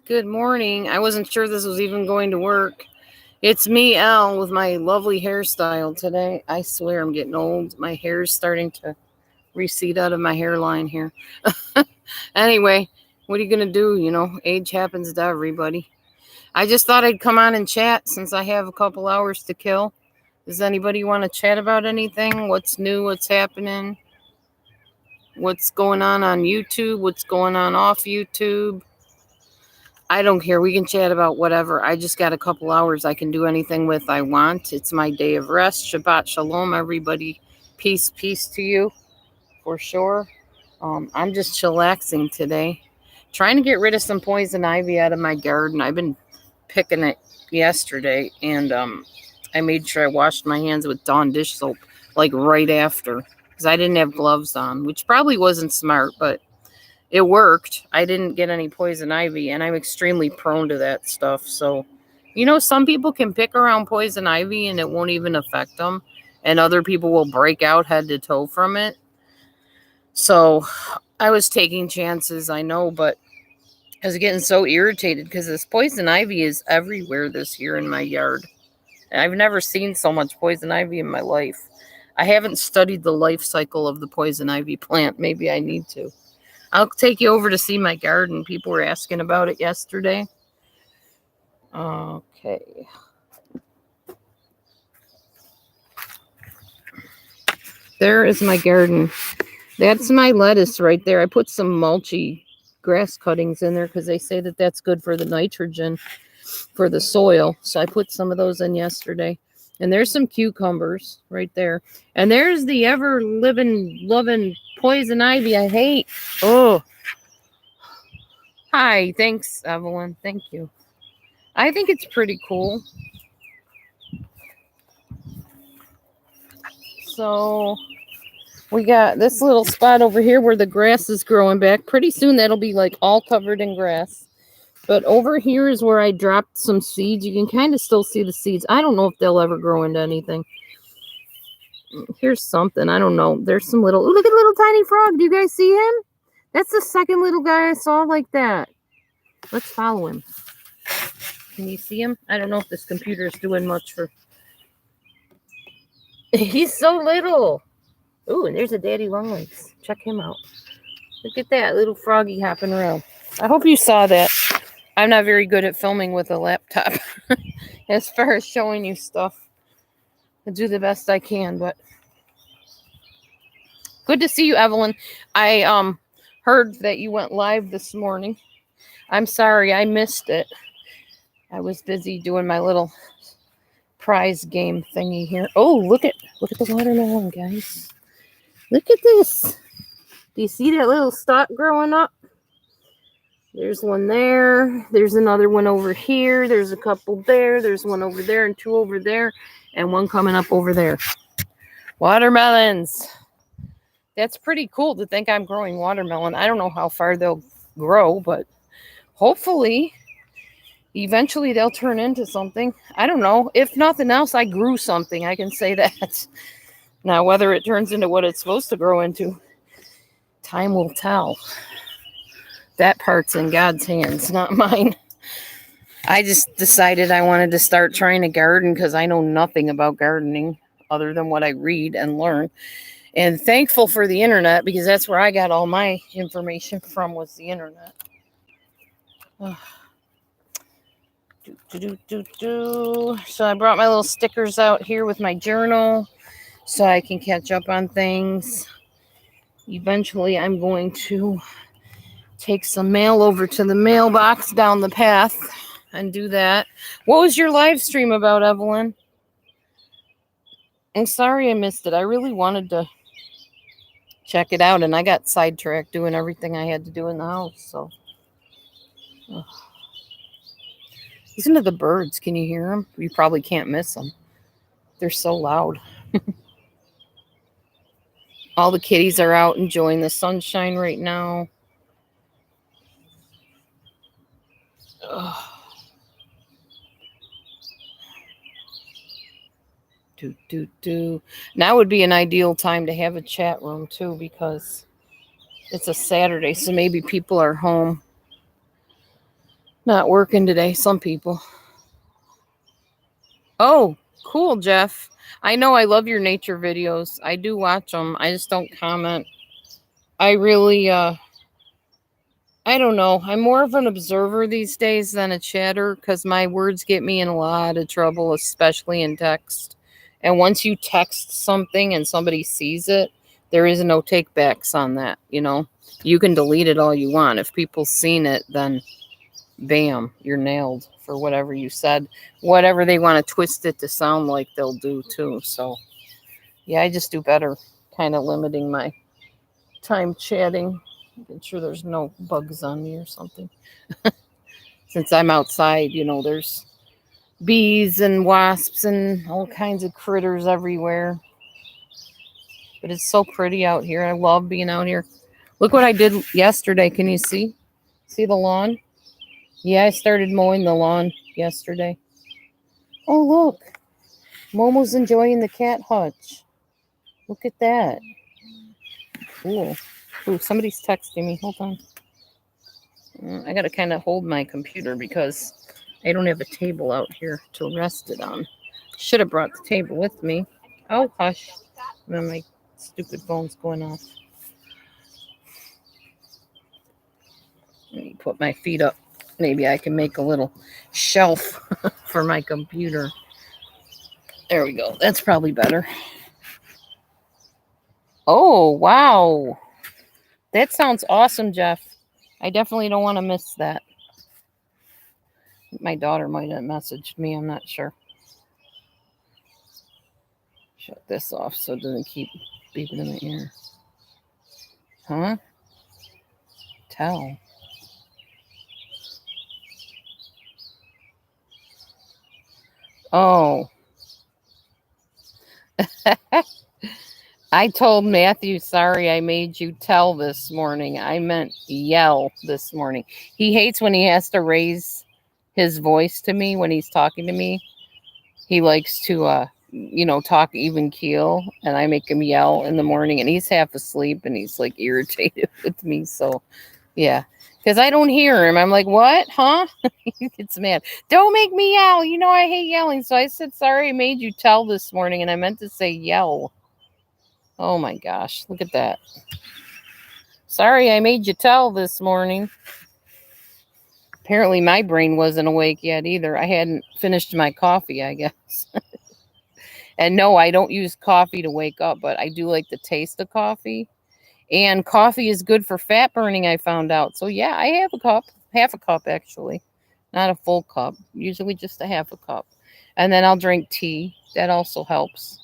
Good morning. I wasn't sure this was even going to work. It's me, Al, with my lovely hairstyle today. I swear I'm getting old. My hair's starting to recede out of my hairline here. Anyway, what are you going to do? Age happens to everybody. I just thought I'd come on and chat since I have a couple hours to kill. Does anybody want to chat about anything? What's new? What's happening? What's going on YouTube? What's going on off YouTube? I don't care. We can chat about whatever. I just got a couple hours I can do anything with I want. It's my day of rest. Shabbat shalom, everybody. Peace, peace to you for sure. I'm just chillaxing today. Trying to get rid of some poison ivy out of my garden. I've been picking it yesterday, and I made sure I washed my hands with Dawn dish soap like right after because I didn't have gloves on, which probably wasn't smart, but it worked. I didn't get any poison ivy, and I'm extremely prone to that stuff. So, some people can pick around poison ivy and it won't even affect them, and other people will break out head to toe from it. So, I was taking chances, I know, but I was getting so irritated because this poison ivy is everywhere this year in my yard. I've never seen so much poison ivy in my life. I haven't studied the life cycle of the poison ivy plant. Maybe I need to. I'll take you over to see my garden. People were asking about it yesterday. Okay. There is my garden. That's my lettuce right there. I put some mulchy grass cuttings in there because they say that that's good for the nitrogen for the soil. So I put some of those in yesterday. And there's some cucumbers right there. And there's the ever living, loving poison ivy I hate. Oh, hi. Thanks, Evelyn. Thank you. I think it's pretty cool. So we got this little spot over here where the grass is growing back. Pretty soon that'll be like all covered in grass. But over here is where I dropped some seeds. You can kind of still see the seeds. I don't know if they'll ever grow into anything. Here's something. I don't know. There's some little... Ooh, look at little tiny frog. Do you guys see him? That's the second little guy I saw like that. Let's follow him. Can you see him? I don't know if this computer is doing much for... He's so little. Ooh, and there's a daddy longlegs. Check him out. Look at that little froggy hopping around. I hope you saw that. I'm not very good at filming with a laptop as far as showing you stuff. I do the best I can, but good to see you, Evelyn. I heard that you went live this morning. I'm sorry I missed it. I was busy doing my little prize game thingy here. Oh, look at the watermelon, guys. Look at this. Do you see that little stalk growing up? There's one there. There's another one over here. There's a couple there. There's one over there and two over there. And one coming up over there. Watermelons. That's pretty cool to think I'm growing watermelon. I don't know how far they'll grow, but hopefully, eventually they'll turn into something. I don't know. If nothing else, I grew something. I can say that. Now, whether it turns into what it's supposed to grow into, time will tell. That part's in God's hands, not mine. I just decided I wanted to start trying to garden because I know nothing about gardening other than what I read and learn. And thankful for the internet because that's where I got all my information from, was the internet. So I brought my little stickers out here with my journal so I can catch up on things. Eventually I'm going to take some mail over to the mailbox down the path and do that. What was your live stream about, Evelyn? I'm sorry I missed it. I really wanted to check it out, and I got sidetracked doing everything I had to do in the house. So, listen to the birds. Can you hear them? You probably can't miss them. They're so loud. All the kitties are out enjoying the sunshine right now. Now would be an ideal time to have a chat room too, because it's a Saturday, so maybe people are home. Not working today, some people. Oh, cool, Jeff. I know I love your nature videos. I do watch them. I just don't comment. I really, I don't know. I'm more of an observer these days than a chatter because my words get me in a lot of trouble, especially in text. And once you text something and somebody sees it, there is no take backs on that. You can delete it all you want. If people seen it, then bam, you're nailed for whatever you said. Whatever they want to twist it to sound like, they'll do too. So, yeah, I just do better kind of limiting my time chatting. Making sure there's no bugs on me or something. Since I'm outside, there's bees and wasps and all kinds of critters everywhere. But it's so pretty out here. I love being out here. Look what I did yesterday. Can you see? See the lawn? Yeah, I started mowing the lawn yesterday. Oh, look. Momo's enjoying the cat hutch. Look at that. Cool. Ooh, somebody's texting me. Hold on. I got to kind of hold my computer because I don't have a table out here to rest it on. Should have brought the table with me. Oh, hush. Then my stupid phone's going off. Let me put my feet up. Maybe I can make a little shelf for my computer. There we go. That's probably better. Oh, wow. That sounds awesome, Jeff. I definitely don't want to miss that. My daughter might have messaged me. I'm not sure. Shut this off so it doesn't keep beeping in the ear. Huh? Tell. Oh. I told Matthew, sorry I made you tell this morning. I meant yell this morning. He hates when he has to raise his voice to me when he's talking to me. He likes to, talk even keel, and I make him yell in the morning, and he's half asleep, and he's like irritated with me. So, yeah, because I don't hear him. I'm like, what? Huh? He gets mad. Don't make me yell. I hate yelling. So I said, sorry I made you tell this morning, and I meant to say yell. Oh my gosh, look at that. Sorry I made you tell this morning. Apparently my brain wasn't awake yet either. I hadn't finished my coffee, I guess. And no, I don't use coffee to wake up, but I do like the taste of coffee. And coffee is good for fat burning, I found out. So yeah, I have a cup, half a cup actually. Not a full cup, usually just a half a cup. And then I'll drink tea. That also helps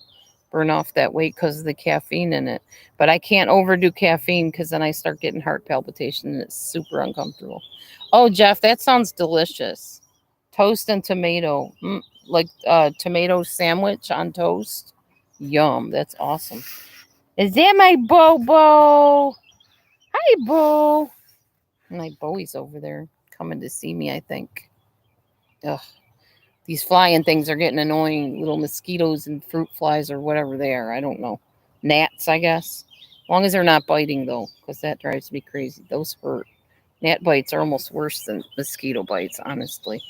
burn off that weight because of the caffeine in it. But I can't overdo caffeine because then I start getting heart palpitation and it's super uncomfortable. Oh, Jeff, that sounds delicious. Toast and tomato, like tomato sandwich on toast. Yum, that's awesome. Is that my Bobo? Hi, Bo. My Bowie's over there coming to see me, I think. Ugh. These flying things are getting annoying. Little mosquitoes and fruit flies or whatever they are. I don't know. Gnats, I guess. As long as they're not biting, though, because that drives me crazy. Those hurt. Gnat bites are almost worse than mosquito bites, honestly.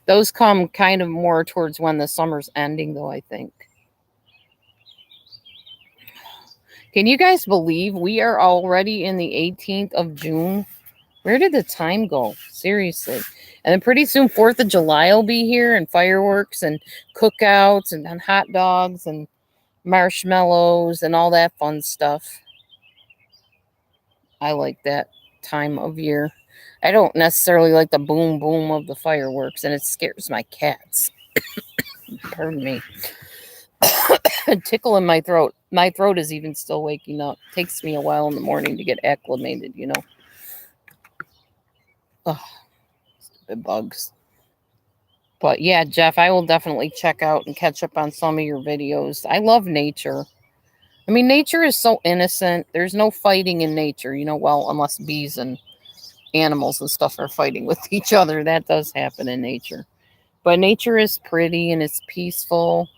Those come kind of more towards when the summer's ending, though, I think. Can you guys believe we are already in the 18th of June? Where did the time go? Seriously. And then pretty soon 4th of July will be here and fireworks and cookouts and hot dogs and marshmallows and all that fun stuff. I like that time of year. I don't necessarily like the boom boom of the fireworks, and it scares my cats. Pardon me. A tickle in my throat. My throat is even still waking up. Takes me a while in the morning to get acclimated, Oh, stupid bugs. But yeah, Jeff, I will definitely check out and catch up on some of your videos. I love nature. I mean, nature is so innocent. There's no fighting in nature, well, unless bees and animals and stuff are fighting with each other. That does happen in nature. But nature is pretty and it's peaceful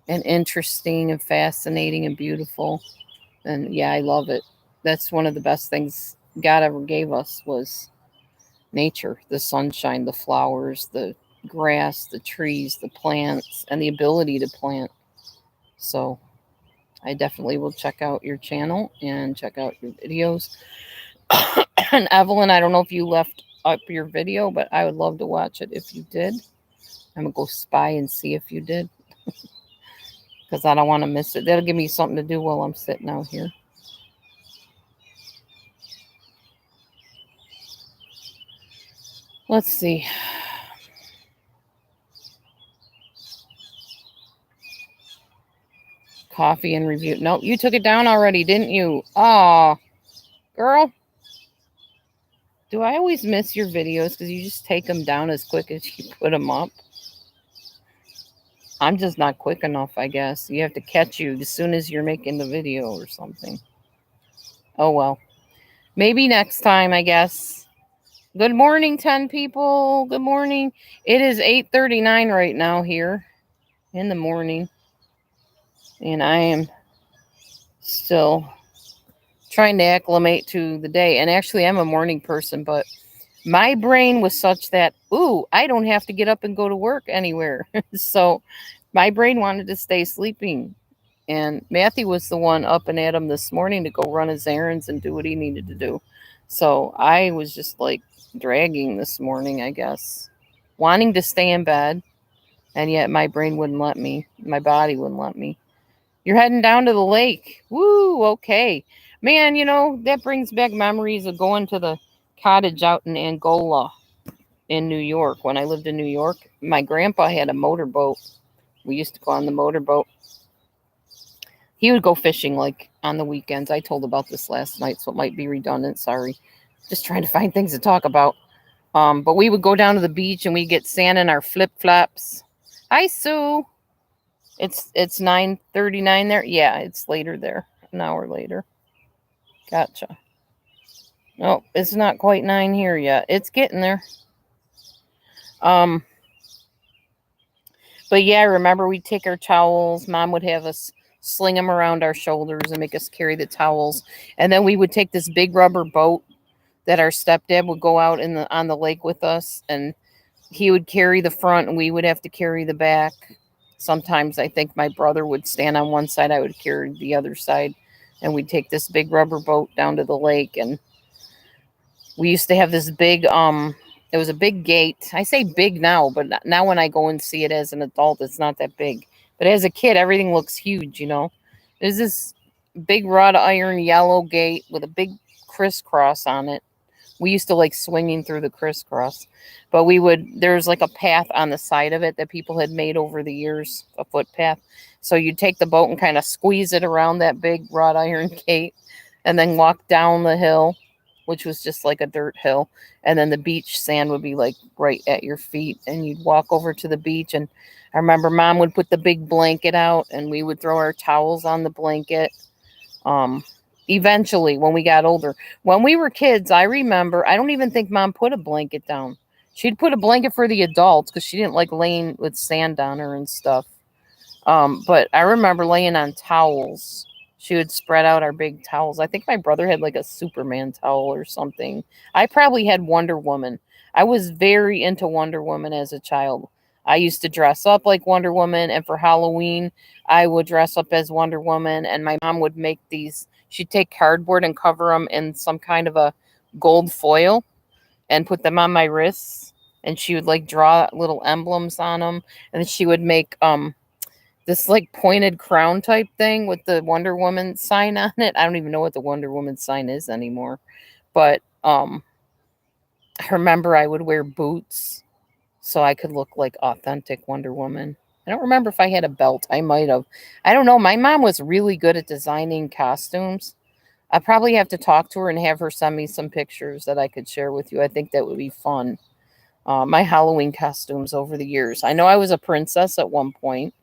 and interesting and fascinating and beautiful. And yeah, I love it. That's one of the best things God ever gave us was nature, the sunshine, the flowers, the grass, the trees, the plants, and the ability to plant. So I definitely will check out your channel and check out your videos. And Evelyn, I don't know if you left up your video, but I would love to watch it if you did. I'm going to go spy and see if you did, because I don't want to miss it. That'll give me something to do while I'm sitting out here. Let's see. Coffee and review. Nope, you took it down already, didn't you? Aw, girl. Do I always miss your videos because you just take them down as quick as you put them up? I'm just not quick enough, I guess. You have to catch you as soon as you're making the video or something. Oh, well. Maybe next time, I guess. Good morning, 10 people. Good morning. It is 8:39 right now here in the morning. And I am still trying to acclimate to the day. And actually, I'm a morning person, but my brain was such that, ooh, I don't have to get up and go to work anywhere. So my brain wanted to stay sleeping. And Matthew was the one up and at him this morning to go run his errands and do what he needed to do. So I was just like dragging this morning, I guess, wanting to stay in bed. And yet my brain wouldn't let me. My body wouldn't let me. You're heading down to the lake. Woo, okay. Man, that brings back memories of going to the cottage out in Angola in New York. When I lived in New York, my grandpa had a motorboat. We used to go on the motorboat. He would go fishing like on the weekends. I told about this last night, so it might be redundant. Sorry. Just trying to find things to talk about. But we would go down to the beach and we'd get sand in our flip-flops. Hi, Sue. It's 9:39 there. Yeah, it's later there. An hour later. Gotcha. No, it's not quite 9 here yet. It's getting there. But yeah, I remember we'd take our towels. Mom would have us sling them around our shoulders and make us carry the towels. And then we would take this big rubber boat that our stepdad would go out on the lake with us, and he would carry the front and we would have to carry the back. Sometimes I think my brother would stand on one side, I would carry the other side, and we'd take this big rubber boat down to the lake. And we used to have this big it was a big gate. I say big now, but now when I go and see it as an adult, it's not that big. But as a kid, everything looks huge, There's this big wrought iron yellow gate with a big crisscross on it. We used to like swinging through the crisscross, but there's like a path on the side of it that people had made over the years, a footpath. So you'd take the boat and kind of squeeze it around that big wrought iron gate and then walk down the hill, which was just like a dirt hill. And then the beach sand would be like right at your feet. And you'd walk over to the beach. And I remember Mom would put the big blanket out and we would throw our towels on the blanket. Eventually, when we got older, when we were kids, I remember, I don't even think Mom put a blanket down. She'd put a blanket for the adults because she didn't like laying with sand on her and stuff. But I remember laying on towels. She would spread out our big towels. I think my brother had like a Superman towel or something. I probably had Wonder Woman. I was very into Wonder Woman as a child. I used to dress up like Wonder Woman, and for Halloween, I would dress up as Wonder Woman, and my mom would make these. She'd take cardboard and cover them in some kind of a gold foil and put them on my wrists, and she would like draw little emblems on them, and then she would make this like pointed crown type thing with the Wonder Woman sign on it. I don't even know what the Wonder Woman sign is anymore. But I remember I would wear boots so I could look like authentic Wonder Woman. I don't remember if I had a belt. I might have. I don't know. My mom was really good at designing costumes. I probably have to talk to her and have her send me some pictures that I could share with you. I think that would be fun. My Halloween costumes over the years. I know I was a princess at one point.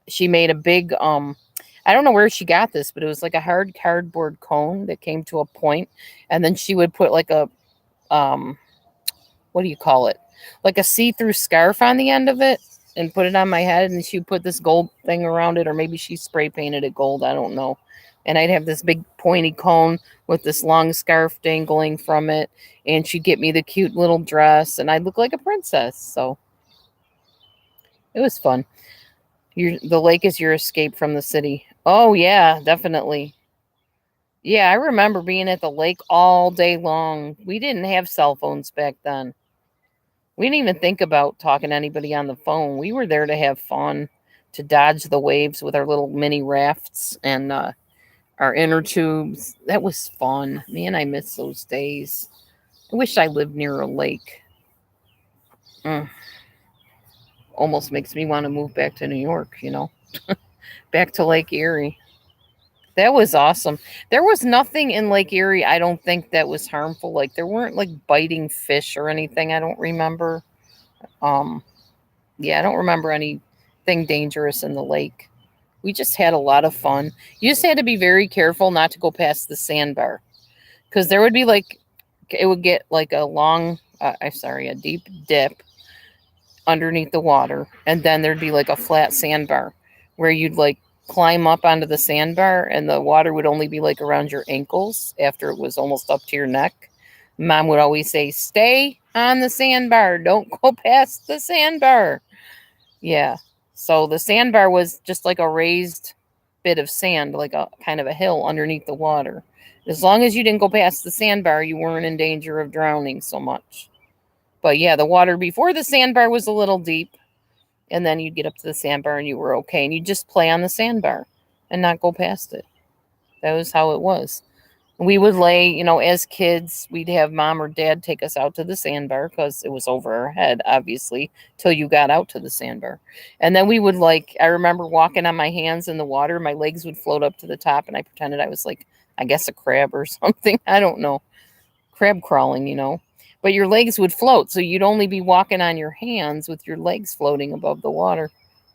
She made a big I don't know where she got this, but it was like a hard cardboard cone that came to a point, and then she would put like a what do you call it, like a see-through scarf on the end of it and put it on my head, and she would put this gold thing around it, or maybe she spray painted it gold, I don't know. And I'd have this big pointy cone with this long scarf dangling from it, and she'd get me the cute little dress, and I'd look like a princess. So it was fun. The lake is your escape from the city. Oh yeah, definitely. Yeah, I remember being at the lake all day long. We didn't have cell phones back then. We didn't even think about talking to anybody on the phone. We were there to have fun, to dodge the waves with our little mini rafts and our inner tubes. That was fun. Man, I miss those days. I wish I lived near a lake. Mm, almost makes me want to move back to New York, back to Lake Erie. That was awesome. There was nothing in Lake Erie, I don't think, that was harmful. Like, there weren't like biting fish or anything. I don't remember. Um, yeah, I don't remember anything dangerous in the lake. We just had a lot of fun. You just had to be very careful not to go past the sandbar because there would be like, it would get like a long, I'm sorry, a deep dip underneath the water, and then there'd be like a flat sandbar where you'd like climb up onto the sandbar, and the water would only be like around your ankles after it was almost up to your neck. Mom would always say, "Stay on the sandbar. Don't go past the sandbar." Yeah. So the sandbar was just like a raised bit of sand, like a kind of a hill underneath the water. As long as you didn't go past the sandbar, you weren't in danger of drowning so much. But yeah, the water before the sandbar was a little deep, and then you'd get up to the sandbar and you were okay. And you just play on the sandbar and not go past it. That was how it was. We would lay, as kids, we'd have mom or dad take us out to the sandbar because it was over our head, obviously, till you got out to the sandbar. And then we would, like, I remember walking on my hands in the water. My legs would float up to the top, and I pretended I was like, I guess, a crab or something. I don't know. Crab crawling. But your legs would float, so you'd only be walking on your hands with your legs floating above the water.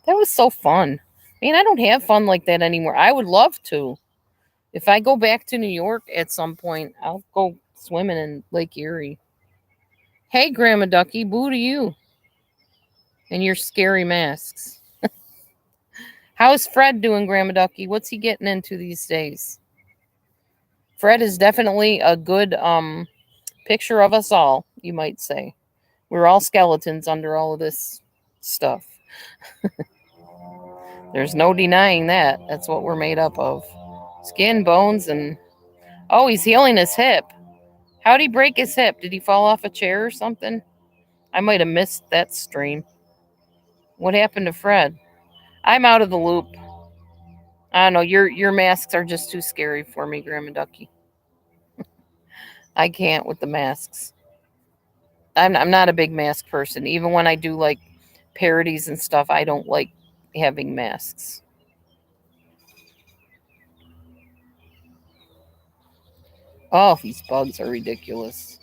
That was so fun. Man, I don't have fun like that anymore. I would love to. If I go back to New York at some point, I'll go swimming in Lake Erie. Hey, Grandma Ducky, boo to you and your scary masks. How's Fred doing, Grandma Ducky? What's he getting into these days? Fred is definitely a good picture of us all, you might say. We're all skeletons under all of this stuff. There's no denying that. That's what we're made up of. Skin, bones, and oh, he's healing his hip. How'd he break his hip? Did he fall off a chair or something? I might have missed that stream. What happened to Fred? I'm out of the loop. I don't know. Your masks are just too scary for me, Grandma Ducky. I can't with the masks. I'm not a big mask person. Even when I do like parodies and stuff, I don't like having masks. Oh, these bugs are ridiculous.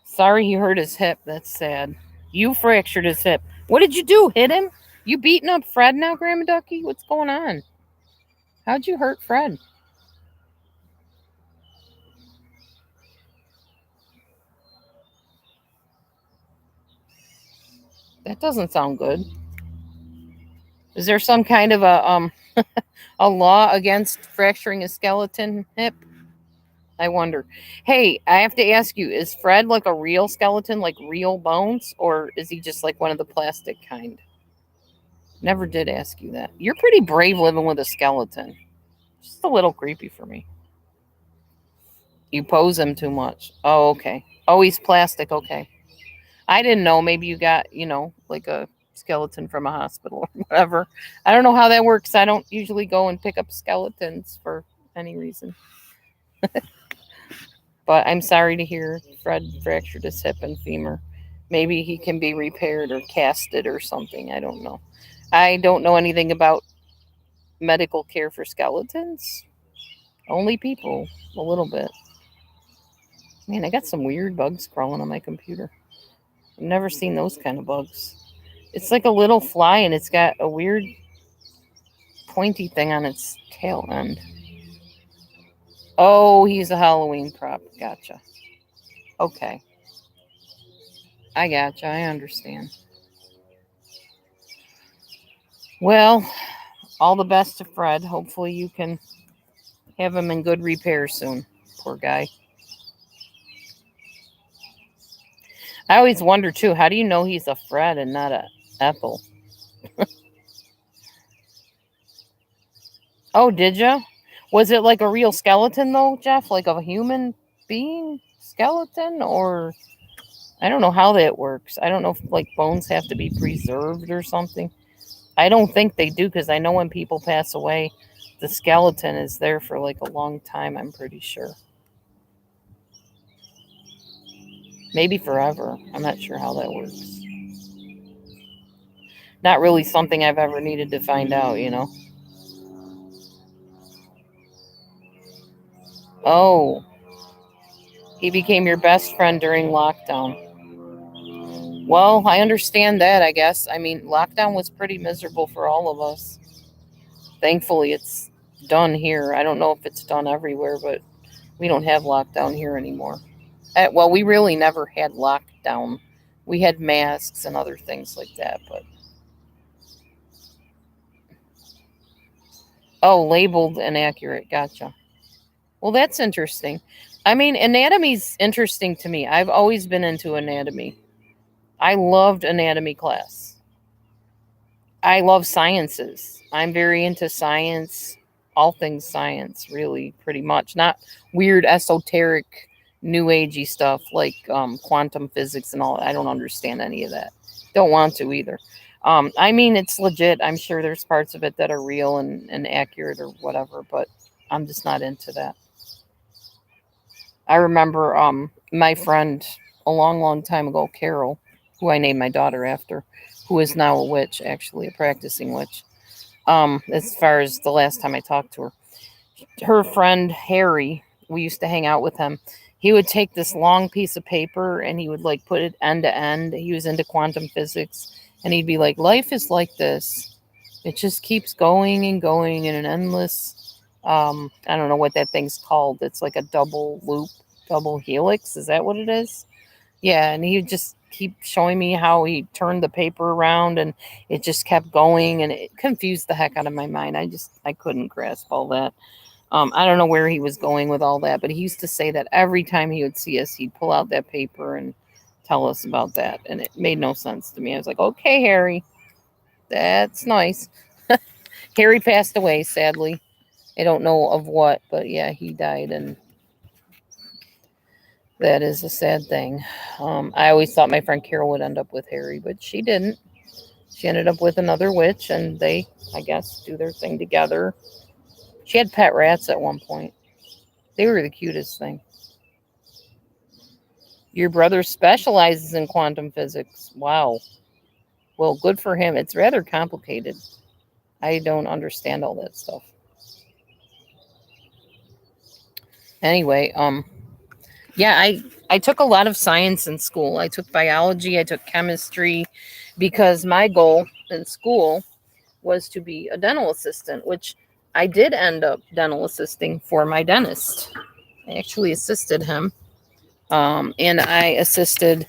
Sorry he hurt his hip. That's sad. You fractured his hip. What did you do? Hit him? You beating up Fred now, Grandma Ducky? What's going on? How'd you hurt Fred? That doesn't sound good. Is there some kind of a law against fracturing a skeleton hip? I wonder. Hey, I have to ask you, is Fred like a real skeleton, like real bones, or is he just like one of the plastic kind? Never did ask you that. You're pretty brave living with a skeleton. Just a little creepy for me. You pose him too much. Oh, okay. Oh, he's plastic. Okay. I didn't know. Maybe you got, like a skeleton from a hospital or whatever. I don't know how that works. I don't usually go and pick up skeletons for any reason. But I'm sorry to hear Fred fractured his hip and femur. Maybe he can be repaired or casted or something. I don't know. I don't know anything about medical care for skeletons. Only people, a little bit. Man, I got some weird bugs crawling on my computer. I've never seen those kind of bugs. It's like a little fly and it's got a weird pointy thing on its tail end. Oh, he's a Halloween prop. Gotcha. Okay. I gotcha. I understand. Well, All the best to Fred. Hopefully you can have him in good repair soon. Poor guy. I always wonder too, how do you know he's a Fred and not a Ethel? Oh, did you? Was it like a real skeleton though, Jeff? Like a human being skeleton? Or I don't know how that works. I don't know if like bones have to be preserved or something. I don't think they do because I know when people pass away, the skeleton is there for like a long time, I'm pretty sure. Maybe forever. I'm not sure how that works. Not really something I've ever needed to find out. Oh, he became your best friend during lockdown. Well, I understand that, I guess. I mean, lockdown was pretty miserable for all of us. Thankfully, it's done here. I don't know if it's done everywhere, but we don't have lockdown here anymore. Well, we really never had lockdown. We had masks and other things like that, but oh, labeled inaccurate. Gotcha. Well, that's interesting. I mean, anatomy's interesting to me. I've always been into anatomy. I loved anatomy class. I love sciences. I'm very into science, all things science, really, pretty much. Not weird, esoteric, new agey stuff like quantum physics and all. I don't understand any of that. Don't want to either. I mean, it's legit. I'm sure there's parts of it that are real and accurate or whatever, but I'm just not into that. I remember my friend a long, long time ago, Carol, who I named my daughter after, who is now a witch, actually, a practicing witch. As far as the last time I talked to her friend Harry, we used to hang out with him. He would take this long piece of paper and he would like put it end to end. He was into quantum physics and he'd be like, life is like this. It just keeps going and going in an endless, I don't know what that thing's called. It's like a double loop, double helix. Is that what it is? Yeah, and he would just keep showing me how he turned the paper around and it just kept going and it confused the heck out of my mind. I couldn't grasp all that. I don't know where he was going with all that, but he used to say that every time he would see us, he'd pull out that paper and tell us about that. And it made no sense to me. I was like, okay, Harry, that's nice. Harry passed away, sadly. I don't know of what, but yeah, he died. And that is a sad thing. I always thought my friend Carol would end up with Harry, but she didn't. She ended up with another witch, and they, I guess, do their thing together. She had pet rats at one point. They were the cutest thing. Your brother specializes in quantum physics. Wow. Well, good for him. It's rather complicated. I don't understand all that stuff. Anyway, yeah, I took a lot of science in school. I took biology, I took chemistry because my goal in school was to be a dental assistant, which I did end up dental assisting for my dentist. I actually assisted him. And I assisted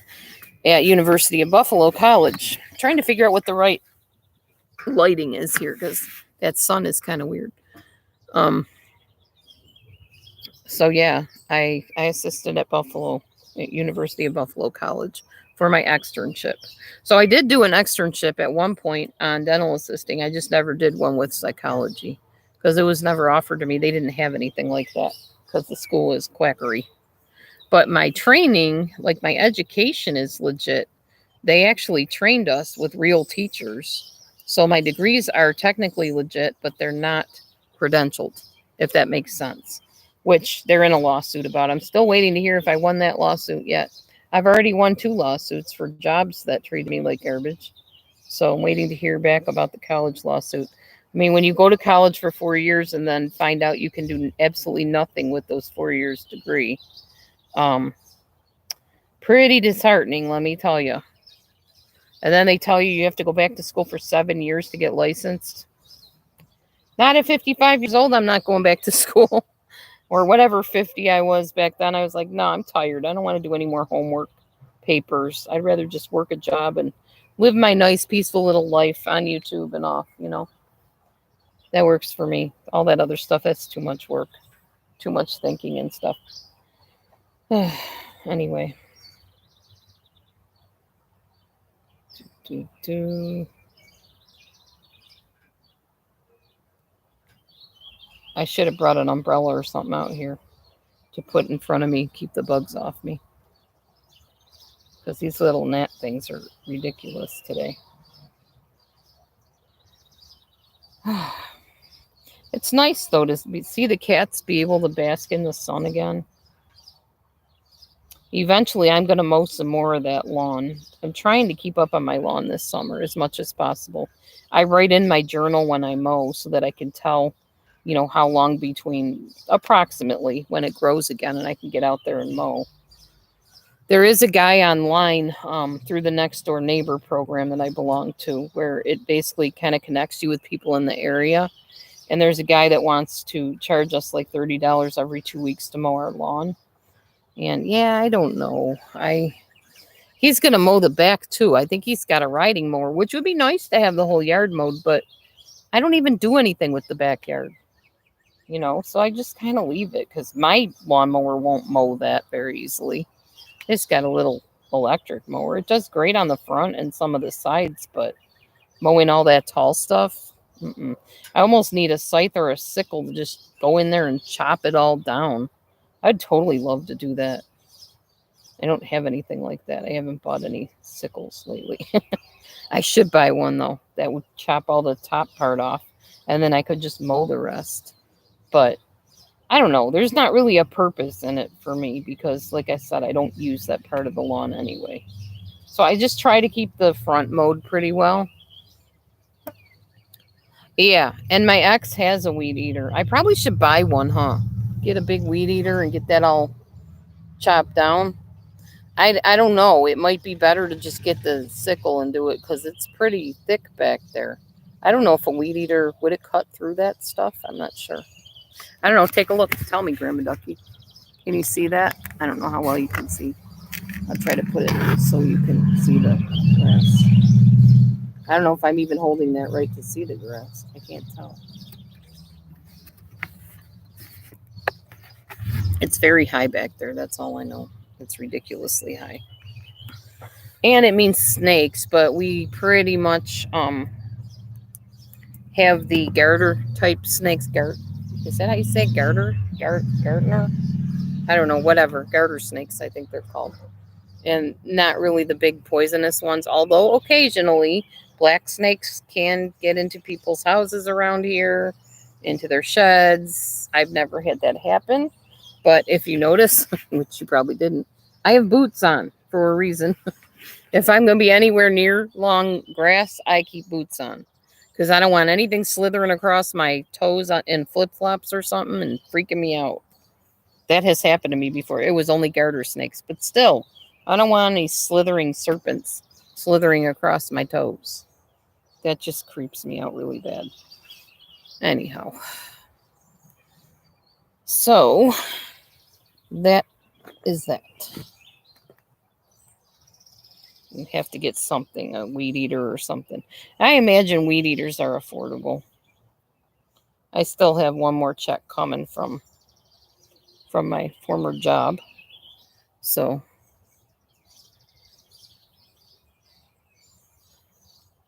at University of Buffalo College. I'm trying to figure out what the right lighting is here because that sun is kind of weird. Um, so yeah, I assisted at University of Buffalo College for my externship. So I did do an externship at one point on dental assisting. I just never did one with psychology because it was never offered to me. They didn't have anything like that because the school is quackery. But my training, like my education, is legit. They actually trained us with real teachers. So my degrees are technically legit, but they're not credentialed, if that makes sense, which they're in a lawsuit about. I'm still waiting to hear if I won that lawsuit yet. I've already won 2 lawsuits for jobs that treated me like garbage. So I'm waiting to hear back about the college lawsuit. I mean, when you go to college for 4 years and then find out you can do absolutely nothing with those 4 years degree, um, pretty disheartening, let me tell you. And then they tell you have to go back to school for 7 years to get licensed. Not at 55 years old, I'm not going back to school. Or whatever 50 I was back then. I was like, no, I'm tired. I don't want to do any more homework papers. I'd rather just work a job and live my nice, peaceful little life on YouTube and off. That works for me. All that other stuff, that's too much work, too much thinking and stuff. Anyway. I should have brought an umbrella or something out here to put in front of me, keep the bugs off me. Because these little gnat things are ridiculous today. It's nice, though, to see the cats be able to bask in the sun again. Eventually, I'm going to mow some more of that lawn. I'm trying to keep up on my lawn this summer as much as possible. I write in my journal when I mow so that I can tell, how long between approximately when it grows again and I can get out there and mow. There is a guy online through the Next Door Neighbor program that I belong to where it basically kind of connects you with people in the area. And there's a guy that wants to charge us like $30 every 2 weeks to mow our lawn. And yeah, I don't know. He's going to mow the back too. I think he's got a riding mower, which would be nice to have the whole yard mowed, but I don't even do anything with the backyard. So I just kind of leave it because my lawnmower won't mow that very easily. It's got a little electric mower. It does great on the front and some of the sides, but mowing all that tall stuff, I almost need a scythe or a sickle to just go in there and chop it all down. I'd totally love to do that. I don't have anything like that. I haven't bought any sickles lately. I should buy one, though. That would chop all the top part off, and then I could just mow the rest. But I don't know. There's not really a purpose in it for me because, like I said, I don't use that part of the lawn anyway. So I just try to keep the front mowed pretty well. Yeah, and my ex has a weed eater. I probably should buy one, huh? Get a big weed eater and get that all chopped down. I don't know. It might be better to just get the sickle and do it because it's pretty thick back there. I don't know if a weed eater would it cut through that stuff. I'm not sure. I don't know. Take a look. Tell me, Grandma Ducky. Can you see that? I don't know how well you can see. I'll try to put it so you can see the grass. I don't know if I'm even holding that right to see the grass. I can't tell. It's very high back there. That's all I know. It's ridiculously high. And it means snakes, but we pretty much have the garter type snakes. Is that how you say garter? Gardener? I don't know, whatever. Garter snakes, I think they're called. And not really the big poisonous ones, although occasionally black snakes can get into people's houses around here, into their sheds. I've never had that happen. But if you notice, which you probably didn't, I have boots on for a reason. If I'm going to be anywhere near long grass, I keep boots on. Because I don't want anything slithering across my toes in flip-flops or something and freaking me out. That has happened to me before. It was only garter snakes. But still, I don't want any slithering serpents slithering across my toes. That just creeps me out really bad. Anyhow. So, that is that. You have to get something, a weed eater or something. I imagine weed eaters are affordable. I still have one more check coming from my former job. So,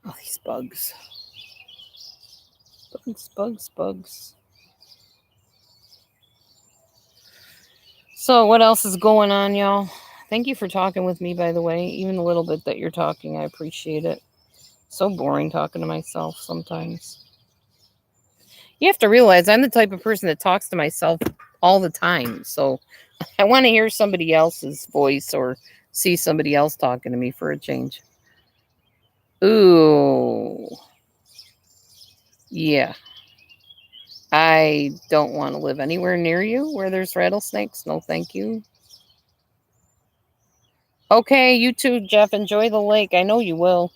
oh, these bugs. Bugs. So, what else is going on, y'all? Thank you for talking with me, by the way. Even a little bit that you're talking, I appreciate it. So boring talking to myself sometimes. You have to realize I'm the type of person that talks to myself all the time. So I want to hear somebody else's voice or see somebody else talking to me for a change. Ooh. Yeah. I don't want to live anywhere near you where there's rattlesnakes. No, thank you. Okay, you too, Jeff. Enjoy the lake. I know you will.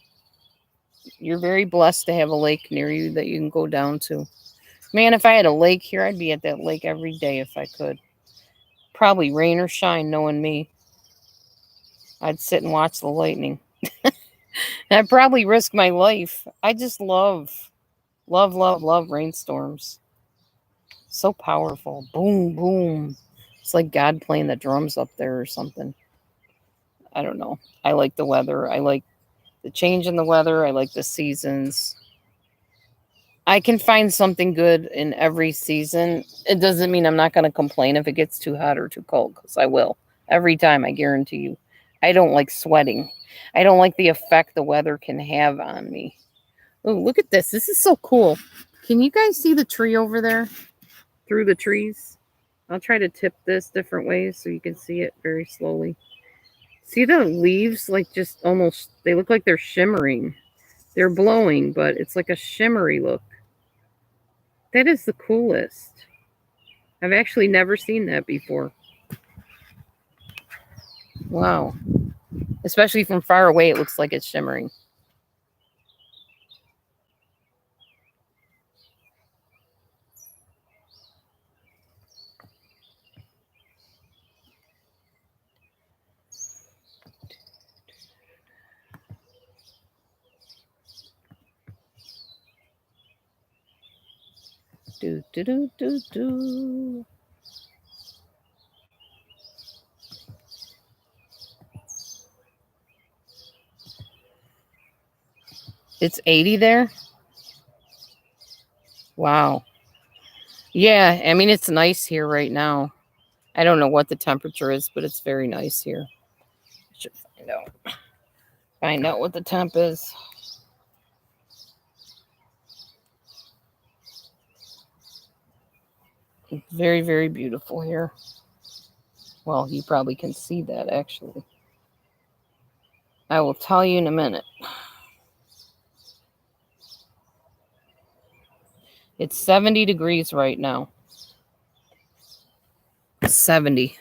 You're very blessed to have a lake near you that you can go down to. Man, if I had a lake here, I'd be at that lake every day if I could. Probably rain or shine, knowing me. I'd sit and watch the lightning. I'd probably risk my life. I just love Love, love, love rainstorms. So powerful. Boom, boom. It's like God playing the drums up there or something. I don't know. I like the weather. I like the change in the weather. I like the seasons. I can find something good in every season. It doesn't mean I'm not going to complain if it gets too hot or too cold, because I will. Every time, I guarantee you. I don't like sweating. I don't like the effect the weather can have on me. Oh, look at this. This is so cool. Can you guys see the tree over there? Through the trees? I'll try to tip this different ways so you can see it very slowly. See the leaves, like, just almost, they look like they're shimmering. They're blowing, but it's like a shimmery look. That is the coolest. I've actually never seen that before. Wow. Especially from far away, it looks like it's shimmering. Do, do, do, do, do. It's 80 there? Wow. Yeah, I mean, it's nice here right now. I don't know what the temperature is, but it's very nice here. I should find out what the temp is. It's very, very beautiful here. Well, you probably can see that, actually. I will tell you in a minute. It's 70 degrees right now. 70.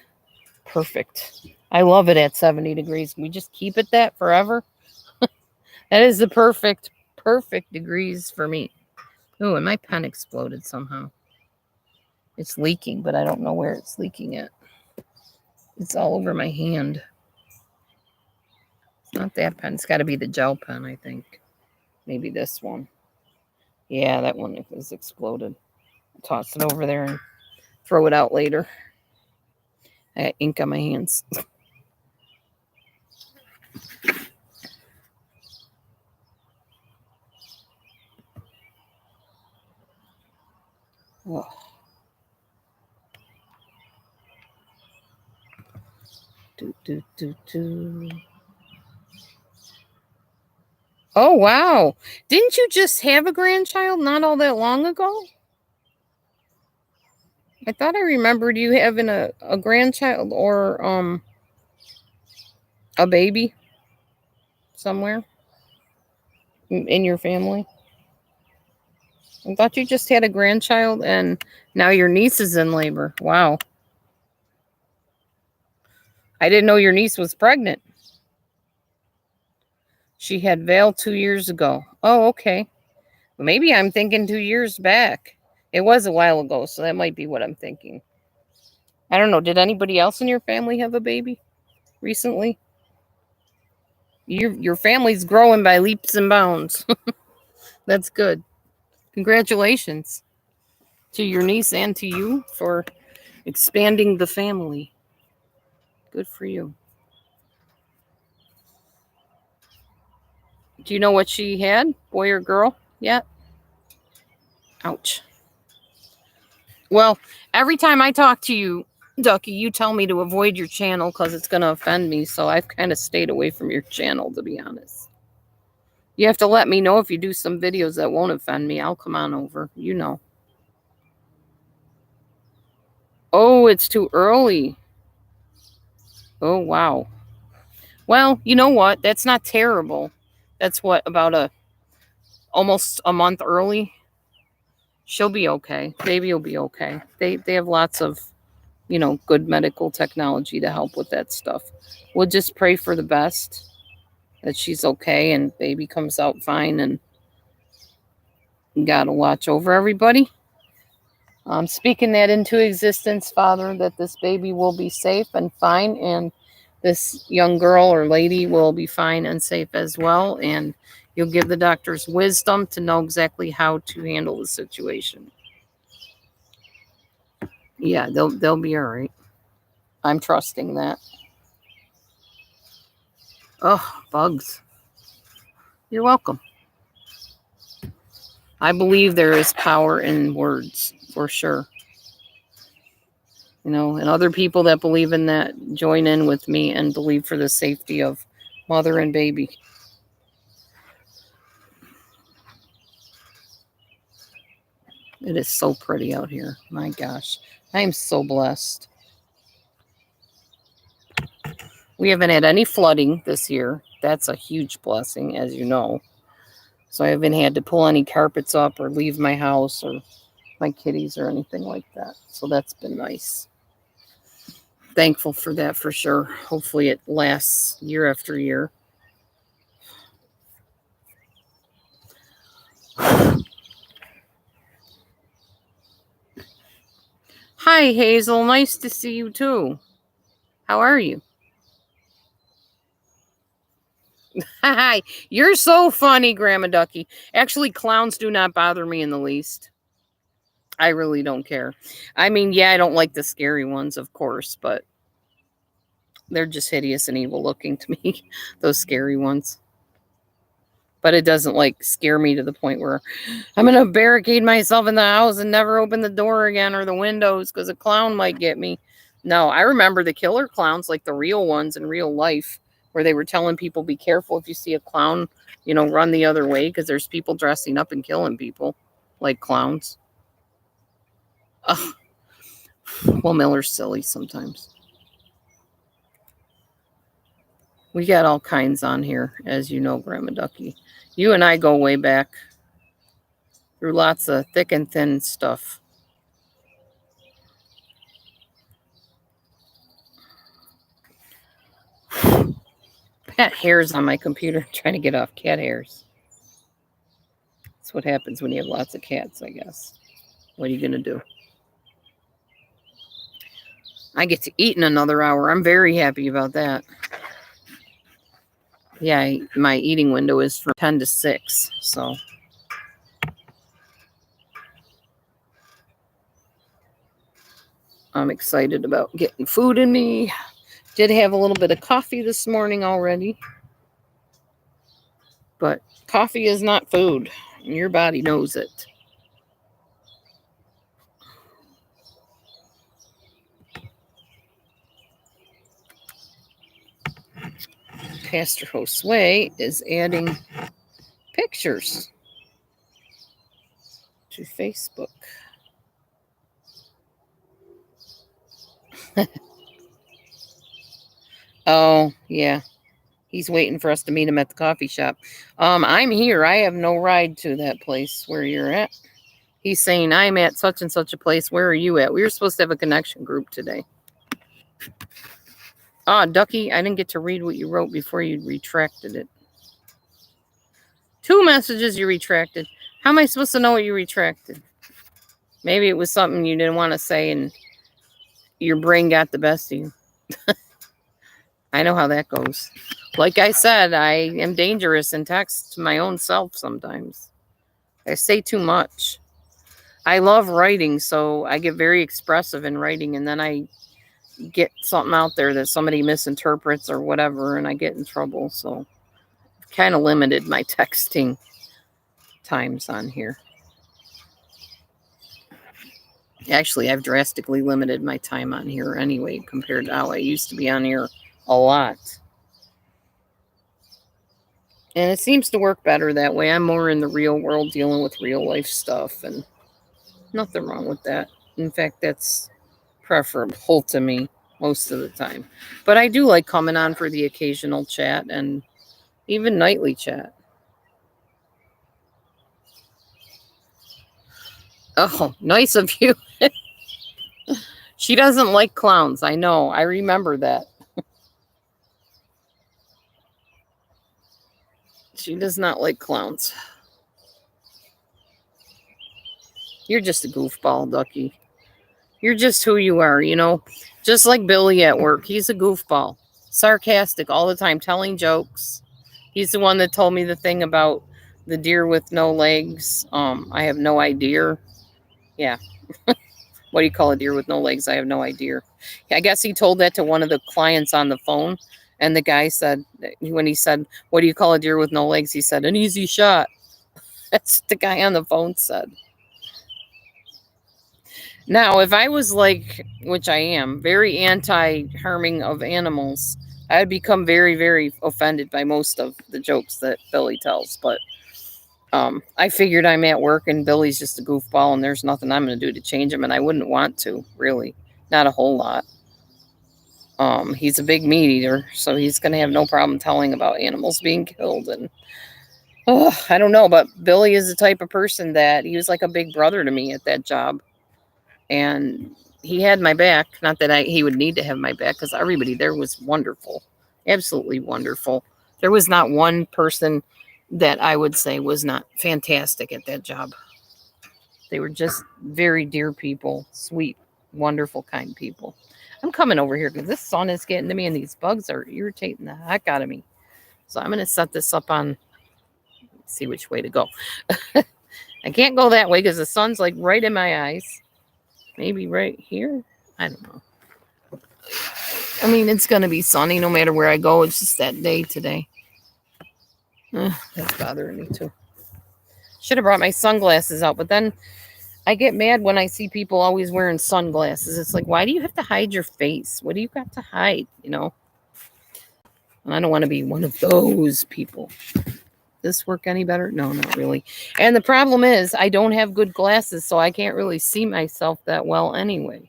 Perfect. I love it at 70 degrees. We just keep it that forever. That is the perfect degrees for me. Oh, and my pen exploded somehow. It's leaking, but I don't know where it's leaking at. It's all over my hand. It's not that pen. It's got to be the gel pen, I think. Maybe this one. Yeah, that one is exploded. I'll toss it over there and throw it out later. I got ink on my hands. Oh. Do, do, do, do. Oh, wow. Didn't you just have a grandchild not all that long ago? I thought I remembered you having a grandchild or a baby somewhere in your family. I thought you just had a grandchild and now your niece is in labor. Wow. I didn't know your niece was pregnant. She had Vale 2 years ago. Oh, okay. Maybe I'm thinking 2 years back. It was a while ago, so that might be what I'm thinking. I don't know. Did anybody else in your family have a baby recently? Your family's growing by leaps and bounds. That's good. Congratulations to your niece and to you for expanding the family. Good for you. Do you know what she had, boy or girl, yet? Ouch. Well, every time I talk to you, Ducky, you tell me to avoid your channel because it's going to offend me. So I've kind of stayed away from your channel, to be honest. You have to let me know if you do some videos that won't offend me. I'll come on over. You know. Oh, it's too early. Oh, wow. Well, you know what? That's not terrible. That's what, about almost a month early. She'll be okay. Baby will be okay. They have lots of, good medical technology to help with that stuff. We'll just pray for the best, that she's okay and baby comes out fine, and gotta watch over everybody. I'm speaking that into existence, Father, that this baby will be safe and fine, and this young girl or lady will be fine and safe as well. And You'll give the doctors wisdom to know exactly how to handle the situation. Yeah, they'll be all right. I'm trusting that. Oh, bugs. You're welcome. I believe there is power in words, for sure. And other people that believe in that join in with me and believe for the safety of mother and baby. It is so pretty out here. My gosh. I am so blessed. We haven't had any flooding this year. That's a huge blessing, as you know. So I haven't had to pull any carpets up or leave my house or my kitties or anything like that. So that's been nice. Thankful for that for sure. Hopefully it lasts year after year. Hi, Hazel. Nice to see you too. How are you? Hi. You're so funny, Grandma Ducky. Actually, clowns do not bother me in the least. I really don't care. I mean, yeah, I don't like the scary ones, of course, but they're just hideous and evil looking to me, those scary ones. But it doesn't like scare me to the point where I'm going to barricade myself in the house and never open the door again or the windows because a clown might get me. No, I remember the killer clowns, like the real ones in real life, where they were telling people, be careful if you see a clown, run the other way because there's people dressing up and killing people like clowns. Ugh. Well, Miller's silly sometimes. We got all kinds on here, as you know, Grandma Ducky. You and I go way back through lots of thick and thin stuff. Cat hairs on my computer. I'm trying to get off cat hairs. That's what happens when you have lots of cats, I guess. What are you going to do? I get to eat in another hour. I'm very happy about that. Yeah, my eating window is from 10 to 6, so. I'm excited about getting food in me. Did have a little bit of coffee this morning already. But coffee is not food. Your body knows it. Pastor Josue is adding pictures to Facebook. Oh, yeah. He's waiting for us to meet him at the coffee shop. I'm here. I have no ride to that place where you're at. He's saying, I'm at such and such a place. Where are you at? We were supposed to have a connection group today. Ducky, I didn't get to read what you wrote before you retracted it. 2 messages you retracted. How am I supposed to know what you retracted? Maybe it was something you didn't want to say and your brain got the best of you. I know how that goes. Like I said, I am dangerous in text to my own self sometimes. I say too much. I love writing, so I get very expressive in writing, and then I get something out there that somebody misinterprets or whatever, and I get in trouble. So I've kind of limited my texting times on here. Actually, I've drastically limited my time on here anyway compared to how I used to be on here a lot. And it seems to work better that way. I'm more in the real world dealing with real life stuff, and nothing wrong with that. In fact, that's preferable to me most of the time. But I do like coming on for the occasional chat and even nightly chat. Oh, nice of you. She doesn't like clowns. I know. I remember that. She does not like clowns. You're just a goofball, Ducky. You're just who you are, Just like Billy at work. He's a goofball. Sarcastic all the time, telling jokes. He's the one that told me the thing about the deer with no legs. I have no idea. Yeah. What do you call a deer with no legs? I have no idea. I guess he told that to one of the clients on the phone. And the guy said, when he said, what do you call a deer with no legs? He said, an easy shot. That's what the guy on the phone said. Now, if I was like, which I am, very anti-harming of animals, I'd become very, very offended by most of the jokes that Billy tells. But I figured I'm at work and Billy's just a goofball and there's nothing I'm going to do to change him. And I wouldn't want to, really. Not a whole lot. He's a big meat eater, so he's going to have no problem telling about animals being killed. And I don't know, but Billy is the type of person that he was like a big brother to me at that job. And he had my back. Not that he would need to have my back, because everybody there was wonderful. Absolutely wonderful. There was not one person that I would say was not fantastic at that job. They were just very dear people, sweet, wonderful, kind people. I'm coming over here because this sun is getting to me and these bugs are irritating the heck out of me. So I'm going to set this up on, see which way to go. I can't go that way because the sun's like right in my eyes. Maybe right here. I don't know. I mean, it's going to be sunny no matter where I go. It's just that day today. That's bothering me too. Should have brought my sunglasses out, but then I get mad when I see people always wearing sunglasses. It's like, why do you have to hide your face? What do you got to hide, you know? And I don't want to be one of those people. This work any better? No, not really. And the problem is I don't have good glasses, so I can't really see myself that well anyway.